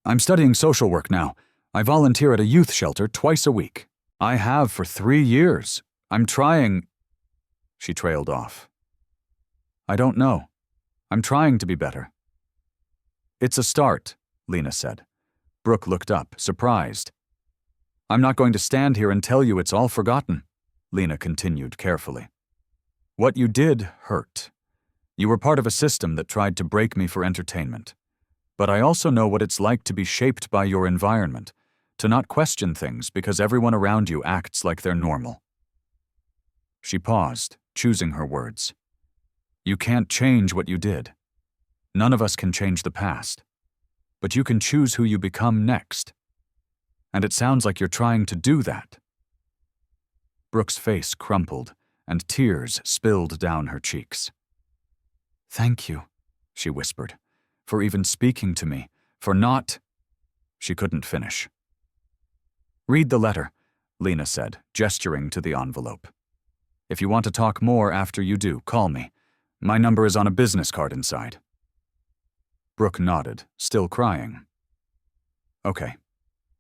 Speaker 1: I'm studying social work now. I volunteer at a youth shelter twice a week. I have for 3 years. I'm trying—" She trailed off. "I don't know. I'm trying to be better." "It's a start," Lena said. Brooke looked up, surprised. "I'm not going to stand here and tell you it's all forgotten," Lena continued carefully. "What you did hurt. You were part of a system that tried to break me for entertainment. But I also know what it's like to be shaped by your environment, to not question things because everyone around you acts like they're normal." She paused, choosing her words. "You can't change what you did. None of us can change the past. But you can choose who you become next. And it sounds like you're trying to do that." Brooke's face crumpled, and tears spilled down her cheeks. "Thank you," she whispered, "for even speaking to me, for not—" She couldn't finish. "Read the letter," Lena said, gesturing to the envelope. "If you want to talk more after you do, call me. My number is on a business card inside." Brooke nodded, still crying. "Okay.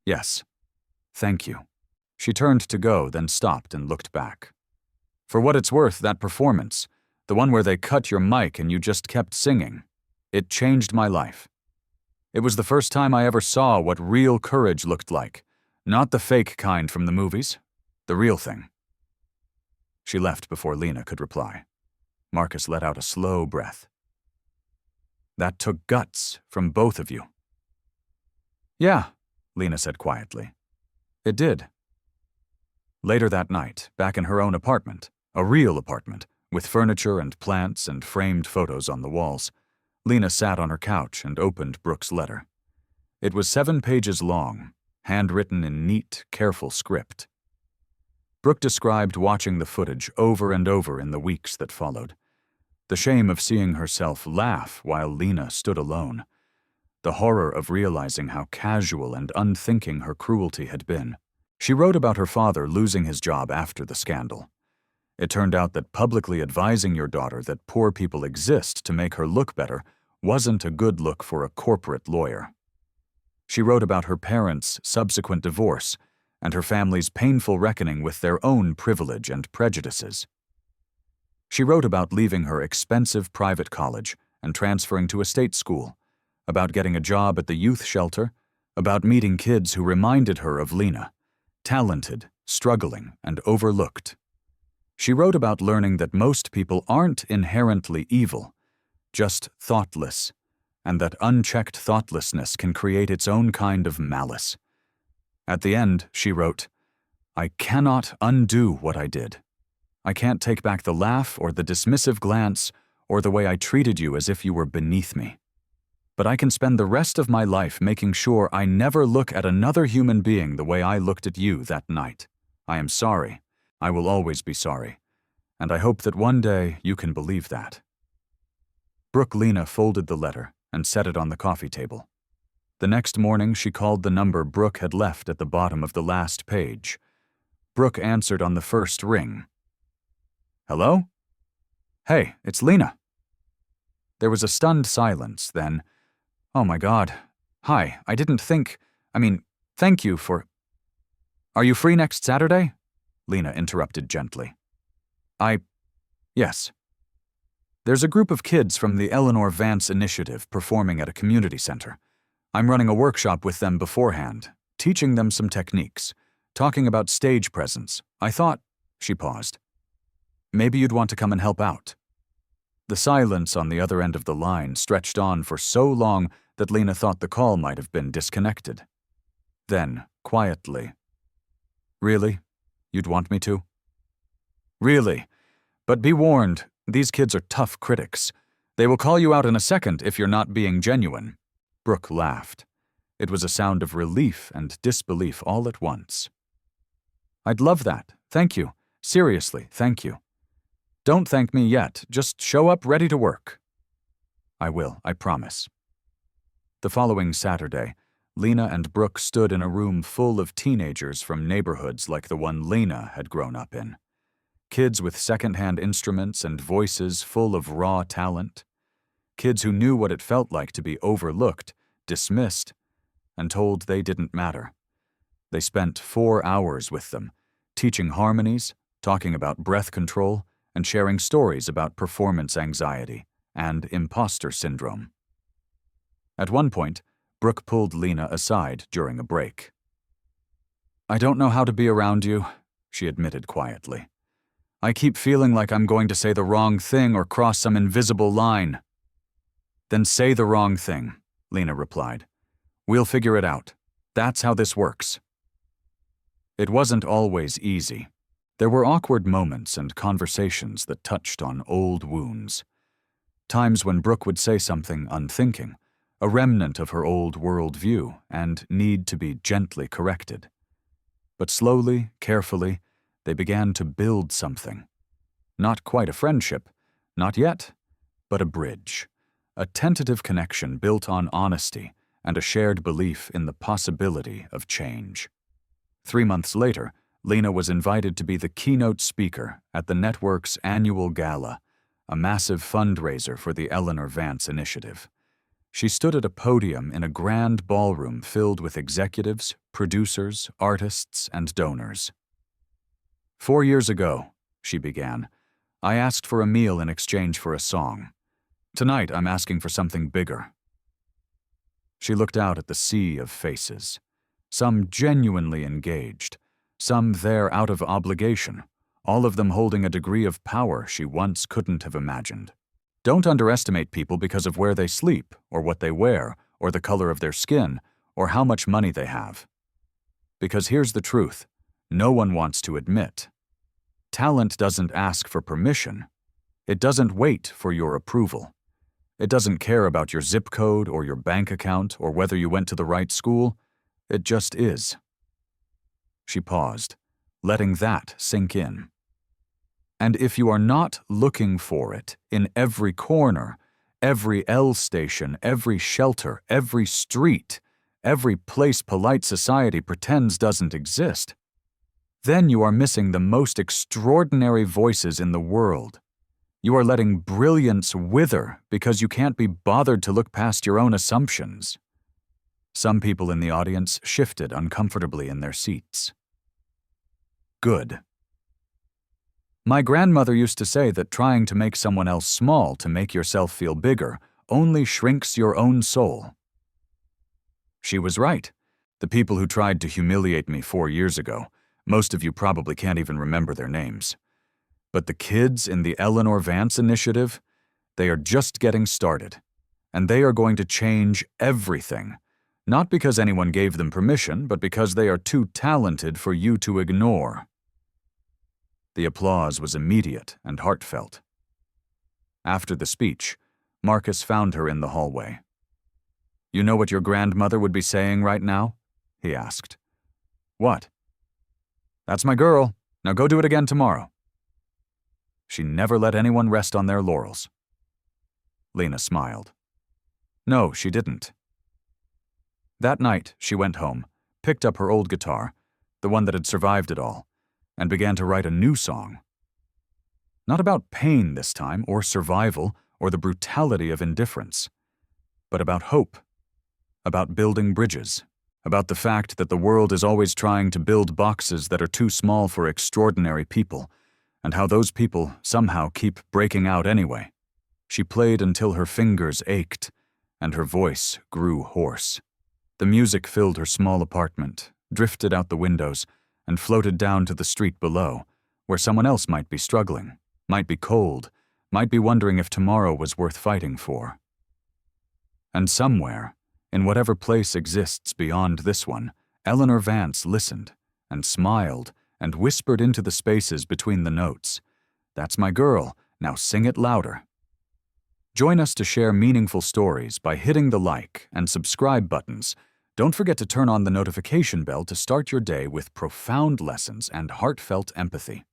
Speaker 1: Yes. Thank you." She turned to go, then stopped and looked back. "For what it's worth, that performance, the one where they cut your mic and you just kept singing, it changed my life. It was the first time I ever saw what real courage looked like. Not the fake kind from the movies. The real thing. She left before Lena could reply. Marcus let out a slow breath. That took guts from both of you. Yeah, Lena said quietly. It did. Later that night, back in her own apartment, a real apartment, with furniture and plants and framed photos on the walls, Lena sat on her couch and opened Brooke's letter. It was 7 pages long, handwritten in neat, careful script. Brooke described watching the footage over and over in the weeks that followed. The shame of seeing herself laugh while Lena stood alone. The horror of realizing how casual and unthinking her cruelty had been. She wrote about her father losing his job after the scandal. It turned out that publicly advising your daughter that poor people exist to make her look better wasn't a good look for a corporate lawyer. She wrote about her parents' subsequent divorce and her family's painful reckoning with their own privilege and prejudices. She wrote about leaving her expensive private college and transferring to a state school, about getting a job at the youth shelter, about meeting kids who reminded her of Lena, talented, struggling, and overlooked. She wrote about learning that most people aren't inherently evil, just thoughtless, and that unchecked thoughtlessness can create its own kind of malice. At the end, she wrote, I cannot undo what I did. I can't take back the laugh or the dismissive glance or the way I treated you as if you were beneath me. But I can spend the rest of my life making sure I never look at another human being the way I looked at you that night. I am sorry. I will always be sorry. And I hope that one day you can believe that. Brooke Lena folded the letter and set it on the coffee table. The next morning, she called the number Brooke had left at the bottom of the last page. Brooke answered on the first ring. Hello? Hey, it's Lena. There was a stunned silence, then, oh my God. Hi, I didn't think, thank you for… Are you free next Saturday? Lena interrupted gently. Yes. There's a group of kids from the Eleanor Vance Initiative performing at a community center. I'm running a workshop with them beforehand, teaching them some techniques, talking about stage presence. I thought, she paused, maybe you'd want to come and help out. The silence on the other end of the line stretched on for so long that Lena thought the call might have been disconnected. Then, quietly, really? You'd want me to? Really. But be warned, these kids are tough critics. They will call you out in a second if you're not being genuine. Brooke laughed. It was a sound of relief and disbelief all at once. I'd love that. Thank you. Seriously, thank you. Don't thank me yet. Just show up ready to work. I will, I promise. The following Saturday, Lena and Brooke stood in a room full of teenagers from neighborhoods like the one Lena had grown up in. Kids with second-hand instruments and voices full of raw talent. Kids who knew what it felt like to be overlooked, dismissed, and told they didn't matter. They spent 4 hours with them, teaching harmonies, talking about breath control, and sharing stories about performance anxiety and imposter syndrome. At one point, Brooke pulled Lena aside during a break. I don't know how to be around you, she admitted quietly. I keep feeling like I'm going to say the wrong thing or cross some invisible line. Then say the wrong thing, Lena replied. We'll figure it out. That's how this works. It wasn't always easy. There were awkward moments and conversations that touched on old wounds. Times when Brooke would say something unthinking, a remnant of her old worldview, and need to be gently corrected. But slowly, carefully, they began to build something. Not quite a friendship, not yet, but a bridge. A tentative connection built on honesty and a shared belief in the possibility of change. 3 months later, Lena was invited to be the keynote speaker at the network's annual gala, a massive fundraiser for the Eleanor Vance Initiative. She stood at a podium in a grand ballroom filled with executives, producers, artists, and donors. 4 years ago, she began, I asked for a meal in exchange for a song. Tonight, I'm asking for something bigger. She looked out at the sea of faces, some genuinely engaged, some there out of obligation, all of them holding a degree of power she once couldn't have imagined. Don't underestimate people because of where they sleep, or what they wear, or the color of their skin, or how much money they have. Because here's the truth, no one wants to admit. Talent doesn't ask for permission. It doesn't wait for your approval. It doesn't care about your zip code or your bank account or whether you went to the right school. It just is. She paused, letting that sink in. And if you are not looking for it in every corner, every L station, every shelter, every street, every place polite society pretends doesn't exist, then you are missing the most extraordinary voices in the world. You are letting brilliance wither because you can't be bothered to look past your own assumptions. Some people in the audience shifted uncomfortably in their seats. Good. My grandmother used to say that trying to make someone else small to make yourself feel bigger only shrinks your own soul. She was right. The people who tried to humiliate me 4 years ago, most of you probably can't even remember their names. But the kids in the Eleanor Vance Initiative, they are just getting started. And they are going to change everything. Not because anyone gave them permission, but because they are too talented for you to ignore. The applause was immediate and heartfelt. After the speech, Marcus found her in the hallway. "You know what your grandmother would be saying right now?" he asked. "What?" "That's my girl. Now go do it again tomorrow." She never let anyone rest on their laurels. Lena smiled. No, she didn't. That night, she went home, picked up her old guitar, the one that had survived it all, and began to write a new song. Not about pain this time, or survival, or the brutality of indifference, but about hope, about building bridges, about the fact that the world is always trying to build boxes that are too small for extraordinary people, and how those people somehow keep breaking out anyway. She played until her fingers ached, and her voice grew hoarse. The music filled her small apartment, drifted out the windows, and floated down to the street below, where someone else might be struggling, might be cold, might be wondering if tomorrow was worth fighting for. And somewhere, in whatever place exists beyond this one, Eleanor Vance listened, and smiled, and whispered into the spaces between the notes. "That's my girl, now sing it louder." Join us to share meaningful stories by hitting the like and subscribe buttons. Don't forget to turn on the notification bell to start your day with profound lessons and heartfelt empathy.